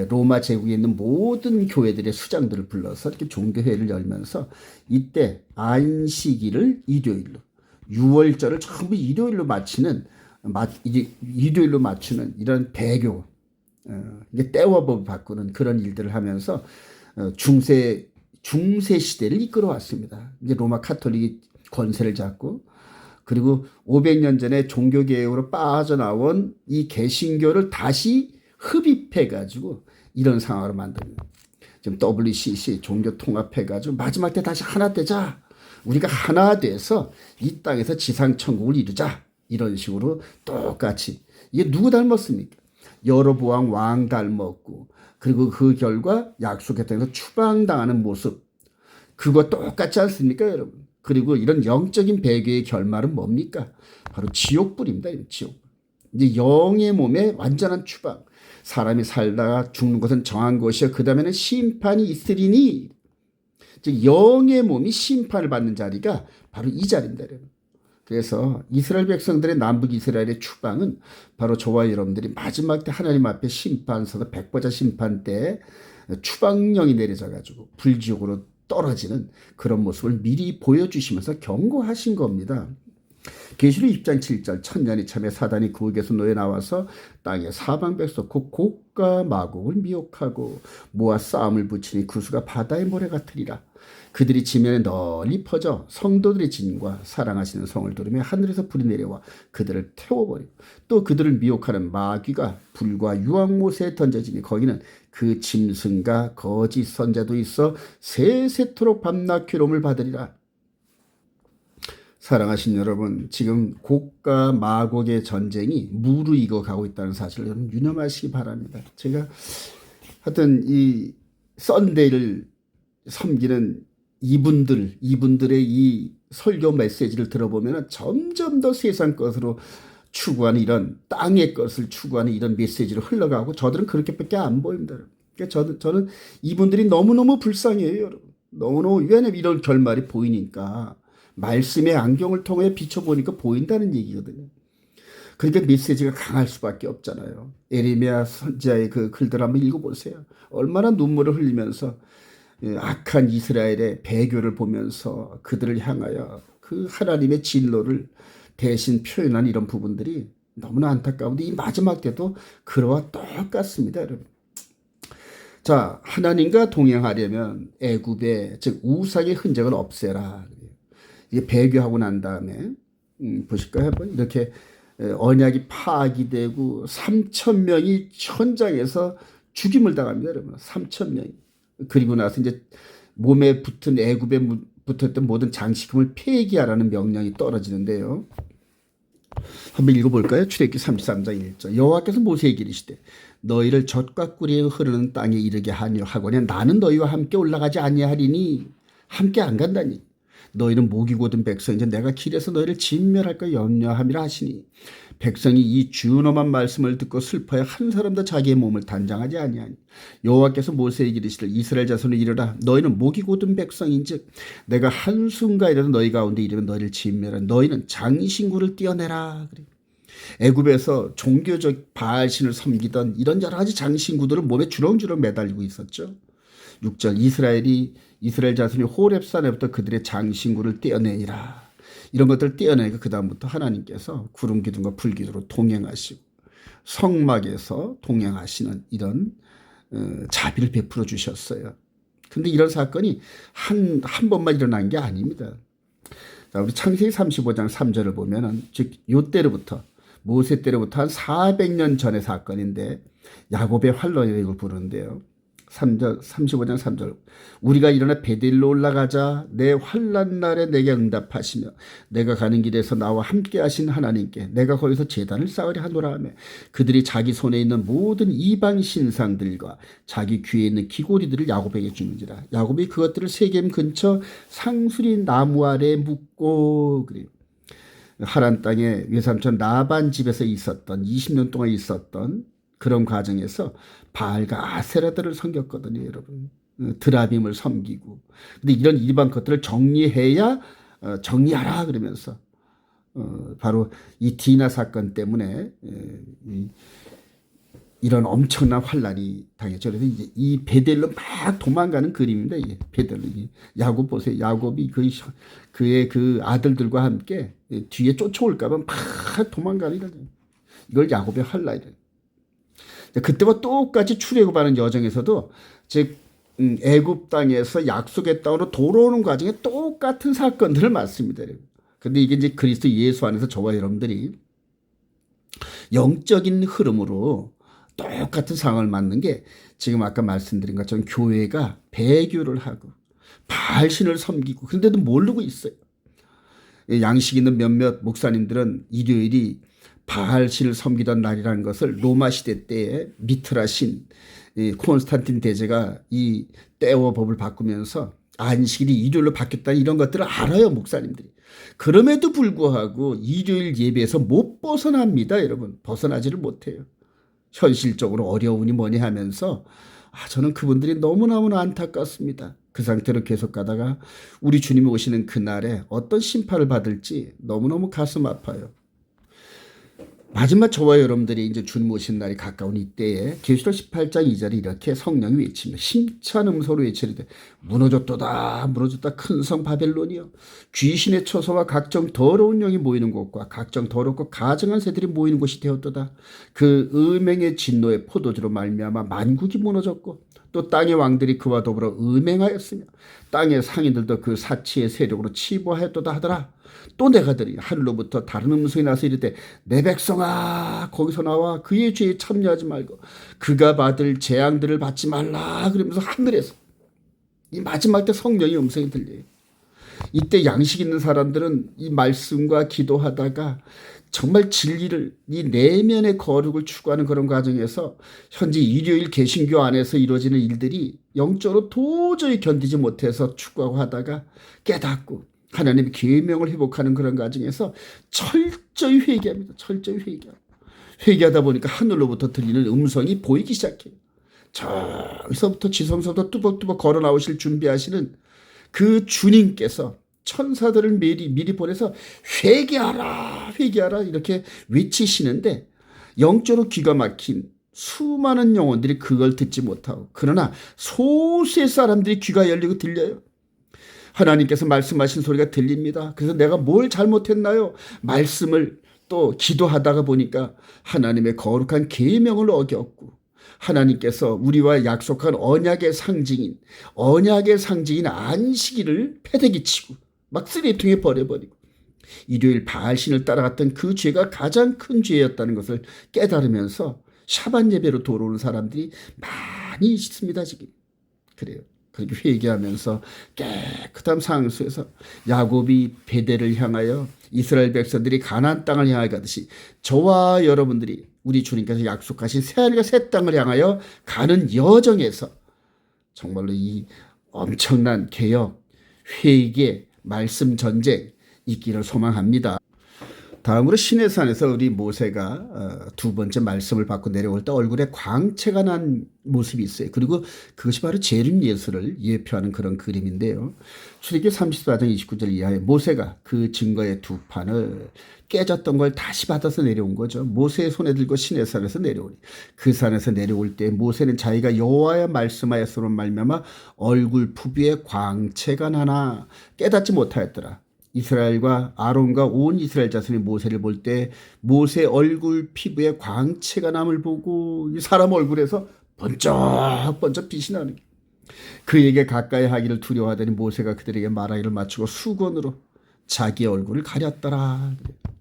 로마 제국에 있는 모든 교회들의 수장들을 불러서 이렇게 종교회의를 열면서, 이때 안식일을 일요일로, 6월절을 전부 일요일로 일요일로 맞추는 이런 배교, 이게 때와 법을 바꾸는 그런 일들을 하면서 중세 시대를 이끌어 왔습니다. 이제 로마 카톨릭이 권세를 잡고, 그리고 500년 전에 종교개혁으로 빠져나온 이 개신교를 다시 흡입해가지고 이런 상황으로 만듭니다. 지금 WCC 종교통합해가지고 마지막 때 다시 하나 되자. 우리가 하나 돼서 이 땅에서 지상천국을 이루자. 이런 식으로 똑같이. 이게 누구 닮았습니까? 여로보암 왕 닮았고, 그리고 그 결과 약속의 땅에서 추방당하는 모습. 그거 똑같지 않습니까, 여러분? 그리고 이런 영적인 배교의 결말은 뭡니까? 바로 지옥불입니다. 지옥불. 이제 영의 몸에 완전한 추방. 사람이 살다가 죽는 것은 정한 것이요 그 다음에는 심판이 있으리니. 즉 영의 몸이 심판을 받는 자리가 바로 이 자리입니다. 여러분. 그래서 이스라엘 백성들의 남북 이스라엘의 추방은 바로 저와 여러분들이 마지막 때 하나님 앞에 심판서도 백보자 심판 때 추방령이 내려져 가지고 불지옥으로 떨어지는 그런 모습을 미리 보여주시면서 경고하신 겁니다. 계시록 6장 7절 천년이 참에 사단이 그에게서 노예 나와서 땅의 사방 백성 곧 곡과 마곡을 미혹하고 모아 싸움을 붙이니 그 수가 바다의 모래 같으리라. 그들이 지면에 널리 퍼져 성도들의 진과 사랑하시는 성을 두르며 하늘에서 불이 내려와 그들을 태워버리고 또 그들을 미혹하는 마귀가 불과 유황못에 던져지니 거기는 그 짐승과 거짓 선자도 있어 세세토록 밤낮 괴로움을 받으리라. 사랑하신 여러분, 지금 곡과 마곡의 전쟁이 무르익어 가고 있다는 사실을 여러분 유념하시기 바랍니다. 제가 하여튼 이 썬데이를 섬기는 이분들의 이 설교 메시지를 들어보면 점점 더 세상 것으로 추구하는 이런 땅의 것을 추구하는 이런 메시지로 흘러가고 저들은 그렇게밖에 안 보입니다. 그러니까 저는 이분들이 너무너무 불쌍해요, 여러분. 너무너무, 왜냐면 이런 결말이 보이니까 말씀의 안경을 통해 비춰보니까 보인다는 얘기거든요. 그러니까 메시지가 강할 수밖에 없잖아요. 에레미야 선지자의 그 글들 한번 읽어보세요. 얼마나 눈물을 흘리면서 악한 이스라엘의 배교를 보면서 그들을 향하여 그 하나님의 진노를 대신 표현한 이런 부분들이 너무나 안타까운데 이 마지막 때도 그와 똑같습니다, 여러분. 자, 하나님과 동행하려면 애굽의 즉 우상의 흔적을 없애라. 이게 배교하고 난 다음에 보실까요? 한번 이렇게 언약이 파악이 되고 3천 명이 현장에서 죽임을 당합니다, 여러분. 3천 명이. 그리고 나서 이제 몸에 붙은 애굽에 붙었던 모든 장식품을 폐기하라는 명령이 떨어지는데요. 한번 읽어볼까요? 출애굽기 33장 1절. 여호와께서 모세에게 이르시되 너희를 젖과 꿀이 흐르는 땅에 이르게 하거냐 나는 너희와 함께 올라가지 아니하리니 함께 안 간다니. 너희는 목이 곧은 백성이지 내가 길에서 너희를 진멸할까 염려함이라 하시니 백성이 이 준엄한 말씀을 듣고 슬퍼해 한 사람도 자기의 몸을 단장하지 아니하니 여호와께서 모세에게 이르시되 이스라엘 자손을 이르라 너희는 목이 곧은 백성인즉 내가 한순간이라도 너희 가운데 이르면 너희를 진멸하라. 너희는 장신구를 떼어내라. 그래. 애굽에서 종교적 바알신을 섬기던 이런 여러 가지 장신구들을 몸에 주렁주렁 매달리고 있었죠. 6절 이스라엘 자손이 호렙산에부터 그들의 장신구를 떼어내니라. 이런 것들을 떼어내니까 그 다음부터 하나님께서 구름 기둥과 불 기둥으로 동행하시고 성막에서 동행하시는 이런 자비를 베풀어 주셨어요. 근데 이런 사건이 한 번만 일어난 게 아닙니다. 자, 우리 창세기 35장 3절을 보면은 즉 요때로부터 모세 때로부터 한 400년 전의 사건인데 야곱의 환란이라고 부르는데요. 35장 3절 우리가 일어나 베델로 올라가자 내 환난 날에 내게 응답하시며 내가 가는 길에서 나와 함께 하신 하나님께 내가 거기서 제단을 쌓으려 하노라 하며 그들이 자기 손에 있는 모든 이방 신상들과 자기 귀에 있는 귀고리들을 야곱에게 주는지라. 야곱이 그것들을 세겜 근처 상수리 나무 아래에 묻고 그래요. 하란 땅에 외삼촌 라반 집에서 있었던 20년 동안 있었던 그런 과정에서 바알과 아세라들을 섬겼거든요, 여러분. 드라빔을 섬기고. 근데 이런 이방 것들을 정리해야 정리하라 그러면서 바로 이 디나 사건 때문에 이런 엄청난 환란이 당했죠. 그래서 이제 이 베델로 막 도망가는 그림인데 베델로 야곱 보세요. 야곱이 그의 그 아들들과 함께 뒤에 쫓아올까봐 막 도망가는 이걸 야곱의 환란이래요. 그때와 똑같이 출애굽하는 여정에서도 즉 애굽 땅에서 약속의 땅으로 돌아오는 과정에 똑같은 사건들을 맞습니다. 그런데 이게 이제 그리스도 예수 안에서 저와 여러분들이 영적인 흐름으로 똑같은 상황을 맞는 게 지금 아까 말씀드린 것처럼 교회가 배교를 하고 바알신을 섬기고 그런데도 모르고 있어요. 양식 있는 몇몇 목사님들은 일요일이 바알신을 섬기던 날이라는 것을 로마 시대 때에 미트라 신 콘스탄틴 대제가 이 때와 법을 바꾸면서 안식일이 일요일로 바뀌었다는 이런 것들을 알아요, 목사님들이. 그럼에도 불구하고 일요일 예배에서 못 벗어납니다, 여러분. 벗어나지를 못해요. 현실적으로 어려우니 뭐니 하면서 저는 그분들이 너무너무나 안타깝습니다. 그 상태로 계속 가다가 우리 주님이 오시는 그날에 어떤 심판을 받을지 너무너무 가슴 아파요. 마지막 저와 여러분들이 이제 주님 오신 날이 가까운 이때에 계시록 18장 2절에 이렇게 성령이 외치며 힘찬 음소로 외치는데 무너졌도다 무너졌다 큰 성 바벨론이여 귀신의 처소와 각종 더러운 영이 모이는 곳과 각종 더럽고 가증한 새들이 모이는 곳이 되었도다. 그 음행의 진노의 포도주로 말미암아 만국이 무너졌고 또 땅의 왕들이 그와 더불어 음행하였으며 땅의 상인들도 그 사치의 세력으로 치부하였도다 하더라. 또 내가 들으니 하늘로부터 다른 음성이 나서 이르되 내 백성아 거기서 나와 그의 죄에 참여하지 말고 그가 받을 재앙들을 받지 말라. 그러면서 하늘에서 이 마지막 때 성령의 음성이 들려요. 이때 양식 있는 사람들은 이 말씀과 기도하다가 정말 진리를 이 내면의 거룩을 추구하는 그런 과정에서 현재 일요일 개신교 안에서 이루어지는 일들이 영적으로 도저히 견디지 못해서 추구하고 하다가 깨닫고 하나님의 계명을 회복하는 그런 과정에서 철저히 회개합니다. 철저히 회개합니다. 회개하다 보니까 하늘로부터 들리는 음성이 보이기 시작해요. 저기서부터 지성서부터 뚜벅뚜벅 걸어 나오실 준비하시는 그 주님께서 천사들을 미리 보내서 회개하라 회개하라 이렇게 외치시는데 영적으로 기가 막힌 수많은 영혼들이 그걸 듣지 못하고 그러나 소수의 사람들이 귀가 열리고 들려요. 하나님께서 말씀하신 소리가 들립니다. 그래서 내가 뭘 잘못했나요? 말씀을 또 기도하다가 보니까 하나님의 거룩한 계명을 어겼고 하나님께서 우리와 약속한 언약의 상징인 안식일을 패대기 치고 막 쓰레기통에 버려버리고 일요일 바알신을 따라갔던 그 죄가 가장 큰 죄였다는 것을 깨달으면서 샤반 예배로 돌아오는 사람들이 많이 있습니다. 지금 그래요. 그렇게 회개하면서 깨끗한 상수에서 야곱이 베델을 향하여 이스라엘 백성들이 가나안 땅을 향하여 가듯이 저와 여러분들이 우리 주님께서 약속하신 새하늘과 새 땅을 향하여 가는 여정에서 정말로 이 엄청난 개혁, 회개, 말씀 전쟁 있기를 소망합니다. 다음으로 시내산에서 우리 모세가 두 번째 말씀을 받고 내려올 때 얼굴에 광채가 난 모습이 있어요. 그리고 그것이 바로 재림 예수를 예표하는 그런 그림인데요. 출애굽기 34장 29절 이하에 모세가 그 증거의 두 판을 깨졌던 걸 다시 받아서 내려온 거죠. 모세의 손에 들고 시내산에서 내려오니 그 산에서 내려올 때 모세는 자기가 여호와의 말씀하였으로 말미암아 얼굴 푸비에 광채가 나나 깨닫지 못하였더라. 이스라엘과 아론과 온 이스라엘 자손이 모세를 볼 때 모세 얼굴 피부에 광채가 남을 보고 이 사람 얼굴에서 번쩍번쩍 빛이 나는 그에게 가까이 하기를 두려워하더니 모세가 그들에게 말하기를 마치고 수건으로 자기 얼굴을 가렸더라.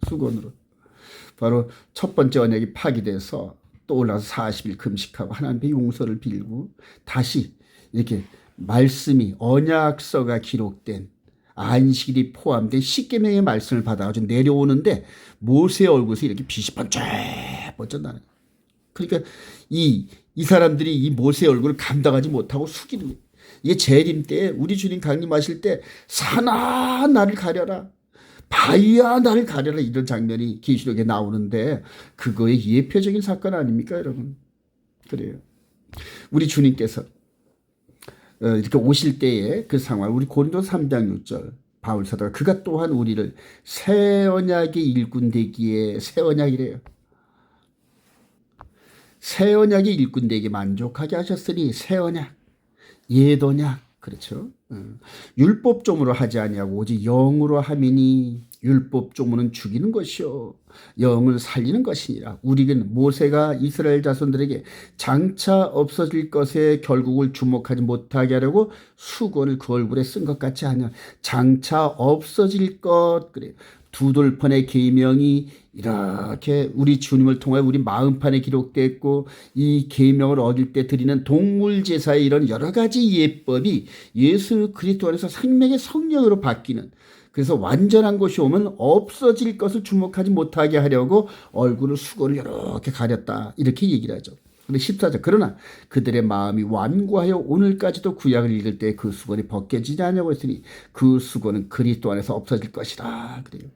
수건으로. 바로 첫 번째 언약이 파기돼서 또 올라서 40일 금식하고 하나님의 용서를 빌고 다시 이렇게 말씀이 언약서가 기록된 안식일이 포함된 십계명의 말씀을 받아가지고 내려오는데 모세의 얼굴에서 이렇게 빛이 번쩍번쩍 나는 거예요. 그러니까 이 사람들이 이 모세의 얼굴을 감당하지 못하고 숙이는 거예요. 이게 재림 때 우리 주님 강림하실 때 산아 나를 가려라 바위야 나를 가려라 이런 장면이 계시록에 나오는데 그거의 예표적인 사건 아닙니까 여러분? 그래요. 우리 주님께서 이렇게 오실 때의 그 상황 우리 고린도서 3장 6절 바울 사도가 그가 또한 우리를 새 언약의 일꾼 되기에 새 언약이래요. 새 언약의 일꾼 되기 만족하게 하셨으니 새 언약 옛 언약 그렇죠. 율법종으로 하지 아니하고 오직 영으로 함이니 율법종으로는 죽이는 것이요 영을 살리는 것이니라. 우리는 모세가 이스라엘 자손들에게 장차 없어질 것에 결국을 주목하지 못하게 하려고 수건을 그 얼굴에 쓴 것 같지 않냐. 장차 없어질 것 그래. 두 돌판의 계명이 이렇게 우리 주님을 통하여 우리 마음판에 기록됐고 이 계명을 어길 때 드리는 동물 제사의 이런 여러 가지 예법이 예수 그리스도 안에서 생명의 성령으로 바뀌는 그래서 완전한 것이 오면 없어질 것을 주목하지 못하게 하려고 얼굴을 수건을 이렇게 가렸다 이렇게 얘기를 하죠. 근데 14절 그러나 그들의 마음이 완고하여 오늘까지도 구약을 읽을 때 그 수건이 벗겨지지 않냐고 했으니 그 수건은 그리스도 안에서 없어질 것이다 그래요.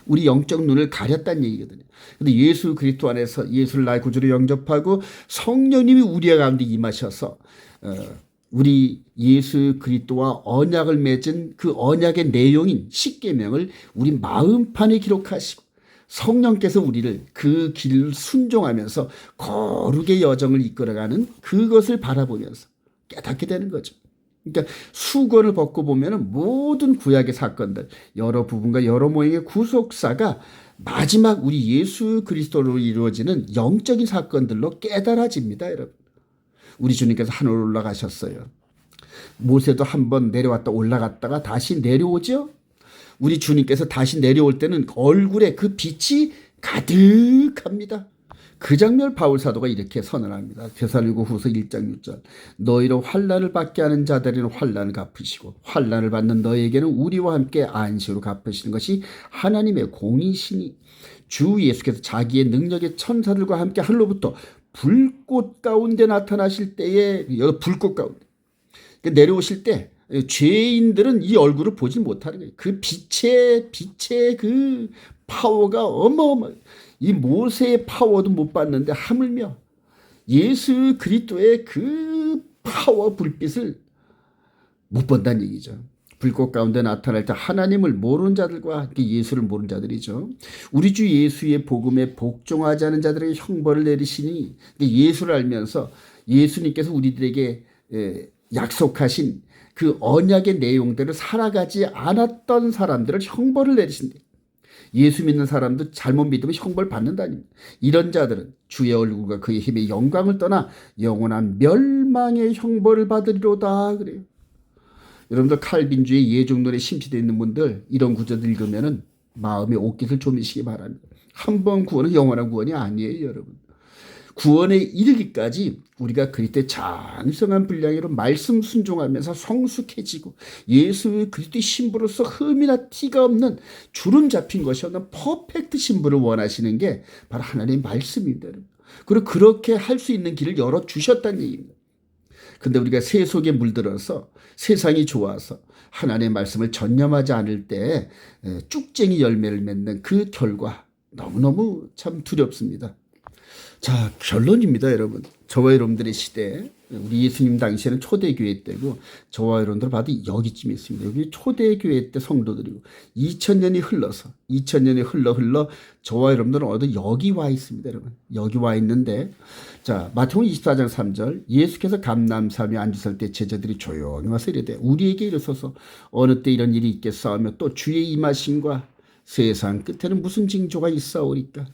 우리 영적 눈을 가렸다는 얘기거든요. 근데 예수 그리스도 안에서 예수를 나의 구주로 영접하고 성령님이 우리 가운데 임하셔서 우리 예수 그리스도와 언약을 맺은 그 언약의 내용인 십계명을 우리 마음판에 기록하시고 성령께서 우리를 그 길을 순종하면서 거룩의 여정을 이끌어가는 그것을 바라보면서 깨닫게 되는 거죠. 그러니까 수건을 벗고 보면 모든 구약의 사건들, 여러 부분과 여러 모양의 구속사가 마지막 우리 예수 그리스도로 이루어지는 영적인 사건들로 깨달아집니다, 여러분. 우리 주님께서 하늘로 올라가셨어요. 모세도 한번 내려왔다 올라갔다가 다시 내려오죠. 우리 주님께서 다시 내려올 때는 얼굴에 그 빛이 가득합니다. 그 장면을 바울 사도가 이렇게 선언합니다. 데살로니가후서 1장 6절. 너희로 환난을 받게 하는 자들에게는 환난을 갚으시고 환난을 받는 너희에게는 우리와 함께 안식으로 갚으시는 것이 하나님의 공이시니 주 예수께서 자기의 능력의 천사들과 함께 하늘로부터 불꽃 가운데 나타나실 때에 불꽃 가운데 내려오실 때 죄인들은 이 얼굴을 보지 못하는 거예요. 그 빛의 그 파워가 어마어마해요. 이 모세의 파워도 못 봤는데 하물며 예수 그리스도의 그 파워 불빛을 못 본다는 얘기죠. 불꽃 가운데 나타날 때 하나님을 모르는 자들과 예수를 모르는 자들이죠. 우리 주 예수의 복음에 복종하지 않은 자들에게 형벌을 내리시니 예수를 알면서 예수님께서 우리들에게 약속하신 그 언약의 내용대로 살아가지 않았던 사람들을 형벌을 내리신대. 예수 믿는 사람도 잘못 믿으면 형벌 받는다니. 이런 자들은 주의 얼굴과 그의 힘의 영광을 떠나 영원한 멸망의 형벌을 받으리로다 그래요. 여러분들 칼빈주의 예종론에 심취되어 있는 분들 이런 구절을 읽으면 마음의 옷깃을 조미시기 바랍니다. 한 번 구원은 영원한 구원이 아니에요, 여러분. 구원에 이르기까지 우리가 그리스도의 장성한 분량으로 말씀 순종하면서 성숙해지고 예수 그리스도의 신부로서 흠이나 티가 없는 주름 잡힌 것이 없는 퍼펙트 신부를 원하시는 게 바로 하나님의 말씀입니다. 그리고 그렇게 할 수 있는 길을 열어주셨다는 얘기입니다. 근데 우리가 세속에 물들어서 세상이 좋아서 하나님의 말씀을 전념하지 않을 때 쭉쟁이 열매를 맺는 그 결과 너무너무 참 두렵습니다. 자, 결론입니다, 여러분. 저와 여러분들의 시대, 우리 예수님 당시에는 초대교회 때고 저와 여러분들 봐도 여기쯤에 있습니다. 여기 초대교회 때 성도들이고 2000년이 흘러서 2000년이 흘러 저와 여러분들은 어디 여기 와 있습니다, 여러분. 여기 와 있는데 자, 마태복음 24장 3절 예수께서 감람산에 앉으실 때 제자들이 조용히 와서 이르되 우리에게 이르소서 어느 때 이런 일이 있겠사 하며 또 주의 임하심과 세상 끝에는 무슨 징조가 있사오리까?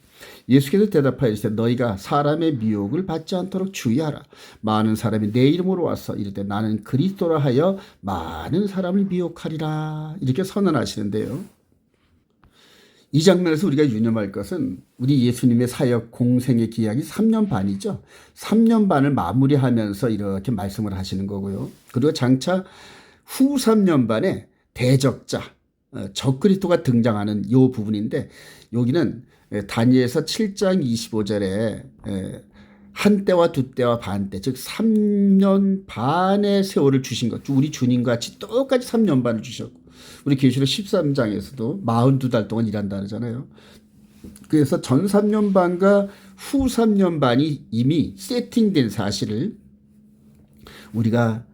예수께서 대답하시되 너희가 사람의 미혹을 받지 않도록 주의하라. 많은 사람이 내 이름으로 와서 이르되 나는 그리스도라 하여 많은 사람을 미혹하리라. 이렇게 선언하시는데요. 이 장면에서 우리가 유념할 것은 우리 예수님의 사역 공생의 기약이 3년 반이죠. 3년 반을 마무리하면서 이렇게 말씀을 하시는 거고요. 그리고 장차 후 3년 반에 대적자 적그리스도가 등장하는 이 부분인데 여기는 다니엘서 7장 25절에 한 때와 두 때와 반 때, 즉 3년 반의 세월을 주신 것. 우리 주님과 같이 똑같이 3년 반을 주셨고 우리 계시록 13장에서도 42달 동안 일한다 그러잖아요. 그래서 전 3년 반과 후 3년 반이 이미 세팅된 사실을 우리가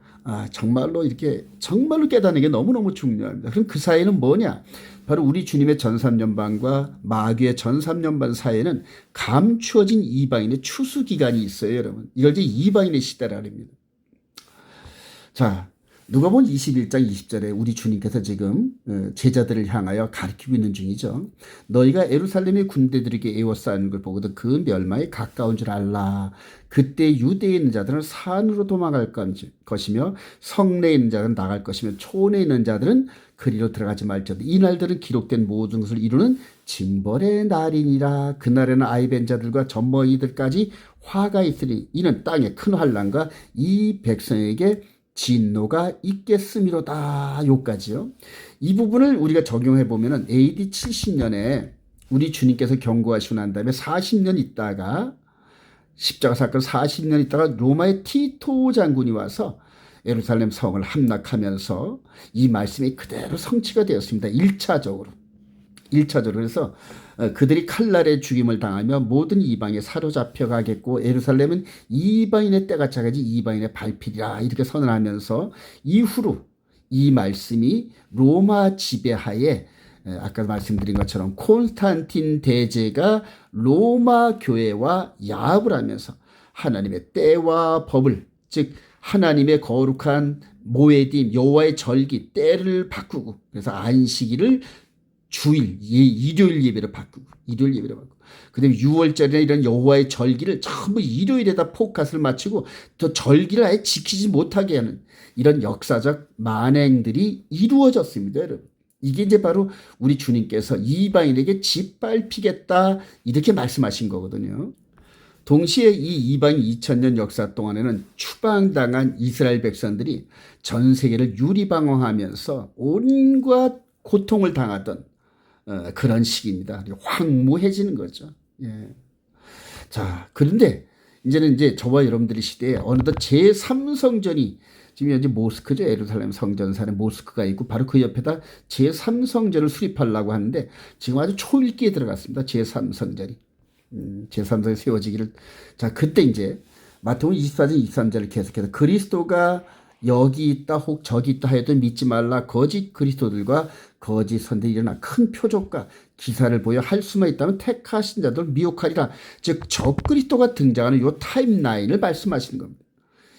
정말로 이렇게 정말로 깨닫는 게 너무너무 중요합니다. 그럼 그 사이는 뭐냐? 바로 우리 주님의 전 3년 반과 마귀의 전 3년 반 사이에는 감추어진 이방인의 추수 기간이 있어요, 여러분. 이걸 이제 이방인의 시대라 합니다. 자, 누가복음 21장 20절에 우리 주님께서 지금 제자들을 향하여 가르치고 있는 중이죠. 너희가 예루살렘의 군대들에게 에워싸는 걸 보거든 그 멸망이 가까운 줄 알라. 그때 유대에 있는 자들은 산으로 도망갈 것이며 성내에 있는 자들은 나갈 것이며 초원에 있는 자들은 그리로 들어가지 말지어다. 이 날들은 기록된 모든 것을 이루는 징벌의 날이니라. 그날에는 아이벤 자들과 젖먹이들까지 화가 있으니 이는 땅의 큰 환난과 이 백성에게 진노가 있겠음이로다. 요까지요. 이 부분을 우리가 적용해 보면은 AD 70년에 우리 주님께서 경고하시고 난 다음에 40년 있다가 십자가 사건 40년 있다가 로마의 티토 장군이 와서 예루살렘 성을 함락하면서 이 말씀이 그대로 성취가 되었습니다. 1차적으로. 그래서 그들이 칼날에 죽임을 당하며 모든 이방에 사로잡혀 가겠고 예루살렘은 이방인의 때가 차가지 이방인의 발필이라 이렇게 선언하면서 이후로 이 말씀이 로마 지배하에 아까 말씀드린 것처럼 콘스탄틴 대제가 로마 교회와 야합을 하면서 하나님의 때와 법을, 즉 하나님의 거룩한 모에딤 여호와의 절기 때를 바꾸고, 그래서 안식일을 주일 일요일 예배로 바꾸고, 그다음에 6월절이나 이런 여호와의 절기를 전부 일요일에다 포커스를 맞추고 또 절기를 아예 지키지 못하게 하는 이런 역사적 만행들이 이루어졌습니다, 여러분. 이게 이제 바로 우리 주님께서 이방인에게 짓밟히겠다 이렇게 말씀하신 거거든요. 동시에 이 이방 2000년 역사 동안에는 추방당한 이스라엘 백성들이 전 세계를 유리방황하면서 온갖 고통을 당하던 그런 시기입니다. 황무해지는 거죠. 예. 자, 그런데 이제는 이제 저와 여러분들의 시대에 어느덧 제3성전이 지금 현재 모스크죠. 예루살렘 성전산에 모스크가 있고 바로 그 옆에다 제3성전을 수립하려고 하는데 지금 아주 초읽기에 들어갔습니다. 제3성전이. 제3성이 세워지기를. 자, 그때 이제 마태복음 24장 23절을 계속해서 그리스도가 여기 있다 혹 저기 있다 하여도 믿지 말라. 거짓 그리스도들과 거짓 선들이 일어나 큰 표적과 기사를 보여 할 수만 있다면 택하신 자들 미혹하리라. 즉 적그리스도가 등장하는 이 타임라인을 말씀하시는 겁니다.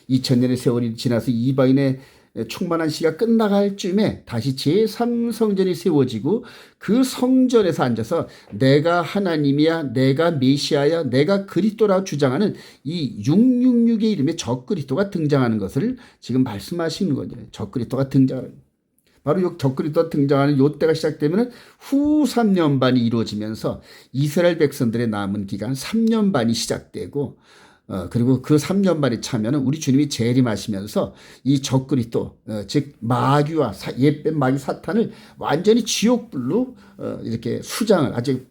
2000년의 세월이 지나서 이방인의 충만한 시가 끝나갈 쯤에 다시 제3성전이 세워지고 그 성전에서 앉아서 내가 하나님이야, 내가 메시아야, 내가 그리스도라고 주장하는 이 666의 이름의 적그리스도가 등장하는 것을 지금 말씀하시는 거죠. 적그리스도가 등장하는. 바로 이 적그리스도가 등장하는 요 때가 시작되면 후 3년 반이 이루어지면서 이스라엘 백성들의 남은 기간 3년 반이 시작되고 그리고 그 3년 반이 차면은 우리 주님이 재림하시면서 이 적그리스도, 즉 마귀와 옛뱀 마귀 사탄을 완전히 지옥불로 이렇게 수장을 아주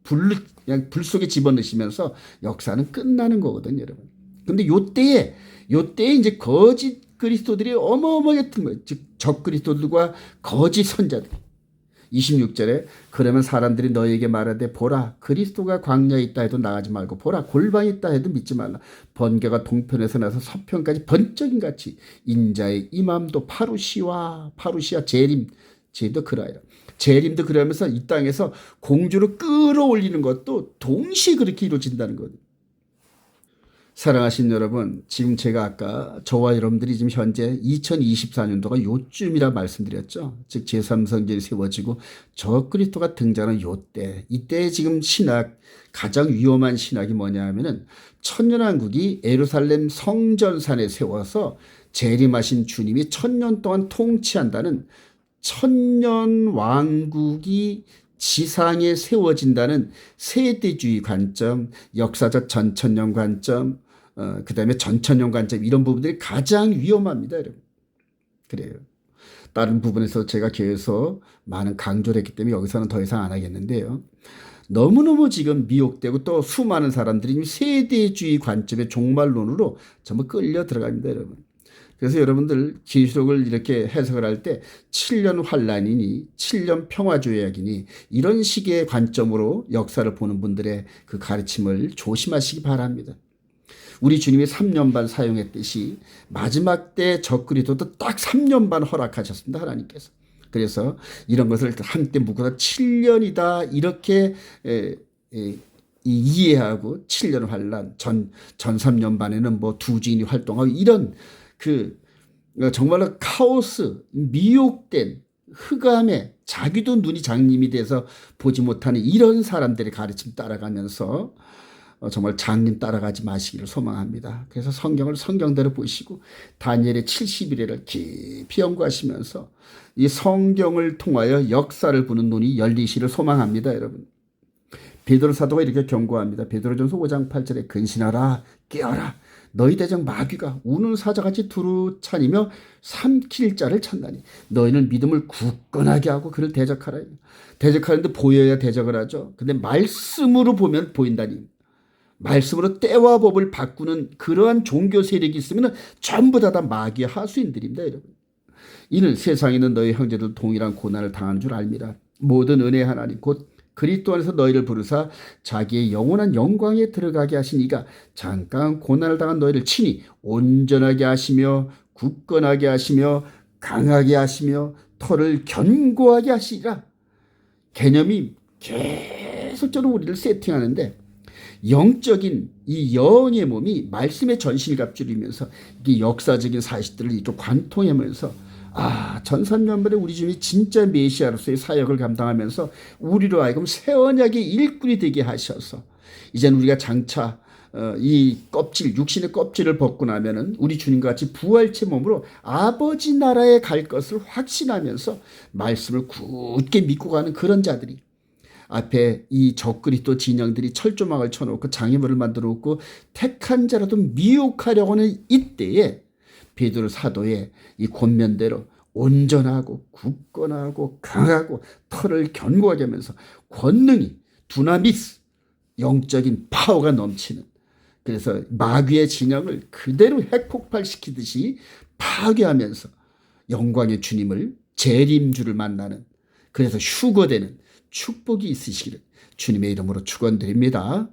그냥 불 속에 집어넣으시면서 역사는 끝나는 거거든요, 여러분. 근데 요때에 이제 거짓 그리스도들이 어마어마하게 튼 거예요. 즉 적그리스도들과 거짓 선자들. 26절에 그러면 사람들이 너희에게 말하되 보라 그리스도가 광야에 있다 해도 나가지 말고 보라 골방에 있다 해도 믿지 말라. 번개가 동편에서 나서 서편까지 번쩍인 같이 인자의 임함도 파루시아 재림도 그라이라. 재림도 그러면서 이 땅에서 공주를 끌어올리는 것도 동시에 그렇게 이루어진다는 거예요. 사랑하신 여러분, 지금 제가 아까 저와 여러분들이 지금 현재 2024년도가 요쯤이라 말씀드렸죠. 즉 제3성전이 세워지고 적그리스도가 등장하는 요때, 이때 지금 신학, 가장 위험한 신학이 뭐냐 하면은 천년왕국이 예루살렘 성전산에 세워서 재림하신 주님이 1000년 동안 통치한다는 천년왕국이 지상에 세워진다는 세대주의 관점, 역사적 전천년 관점, 그 다음에 전천년 관점, 이런 부분들이 가장 위험합니다, 여러분. 그래요. 다른 부분에서 제가 계속 많은 강조를 했기 때문에 여기서는 더 이상 안 하겠는데요. 너무너무 지금 미혹되고 또 수많은 사람들이 세대주의 관점의 종말론으로 전부 끌려 들어갑니다, 여러분. 그래서 여러분들 계시록을 이렇게 해석을 할 때 7년 환란이니 7년 평화조약이니 이런 식의 관점으로 역사를 보는 분들의 그 가르침을 조심하시기 바랍니다. 우리 주님이 3년 반 사용했듯이 마지막 때 적그리스도도 딱 3년 반 허락하셨습니다, 하나님께서. 그래서 이런 것을 함께 묶어서 7년이다 이렇게 이해하고 7년 환란, 전 3년 반에는 뭐 두 주인이 활동하고 이런 정말로 카오스, 미혹된 흑암에 자기도 눈이 장님이 돼서 보지 못하는 이런 사람들의 가르침 따라가면서 정말 장님 따라가지 마시기를 소망합니다. 그래서 성경대로 보시고 다니엘의 70일을 깊이 연구하시면서 이 성경을 통하여 역사를 보는 눈이 열리시를 소망합니다, 여러분. 베드로 사도가 이렇게 경고합니다. 베드로전서 5장 8절에 근신하라, 깨어라. 너희 대적 마귀가 우는 사자같이 두루 차니며 삼킬 자를 찾나니 너희는 믿음을 굳건하게 하고 그를 대적하라. 대적하는데 보여야 대적을 하죠. 근데 말씀으로 보면 보인다니. 말씀으로 때와 법을 바꾸는 그러한 종교 세력이 있으면 전부 다 마귀의 하수인들입니다, 여러분. 이는 세상에 있는 너희 형제들 동일한 고난을 당하는 줄 알미라. 모든 은혜 하나님 곧 그리스도 안에서 너희를 부르사 자기의 영원한 영광에 들어가게 하신 이가 잠깐 고난을 당한 너희를 친히 온전하게 하시며 굳건하게 하시며 강하게 하시며 터를 견고하게 하시리라. 개념이 계속적으로 우리를 세팅하는데 영적인 이 영의 몸이 말씀의 전신갑주이면서 이 역사적인 사실들을 이쪽 관통하면서 전산년번에 우리 주님이 진짜 메시아로서의 사역을 감당하면서 우리로 하여금 새 언약의 일꾼이 되게 하셔서 이제는 우리가 장차 이 껍질, 육신의 껍질을 벗고 나면은 우리 주님과 같이 부활체 몸으로 아버지 나라에 갈 것을 확신하면서 말씀을 굳게 믿고 가는 그런 자들이 앞에 이 적그리스도 진영들이 철조망을 쳐놓고 장애물을 만들어 놓고 택한 자라도 미혹하려고 하는 이때에 베드로 사도의 이 권면대로 온전하고 굳건하고 강하고 털을 견고하게 하면서 권능이 두나미스 영적인 파워가 넘치는, 그래서 마귀의 진영을 그대로 핵폭발시키듯이 파괴하면서 영광의 주님을 재림주를 만나는, 그래서 휴거되는 축복이 있으시기를 주님의 이름으로 축원드립니다.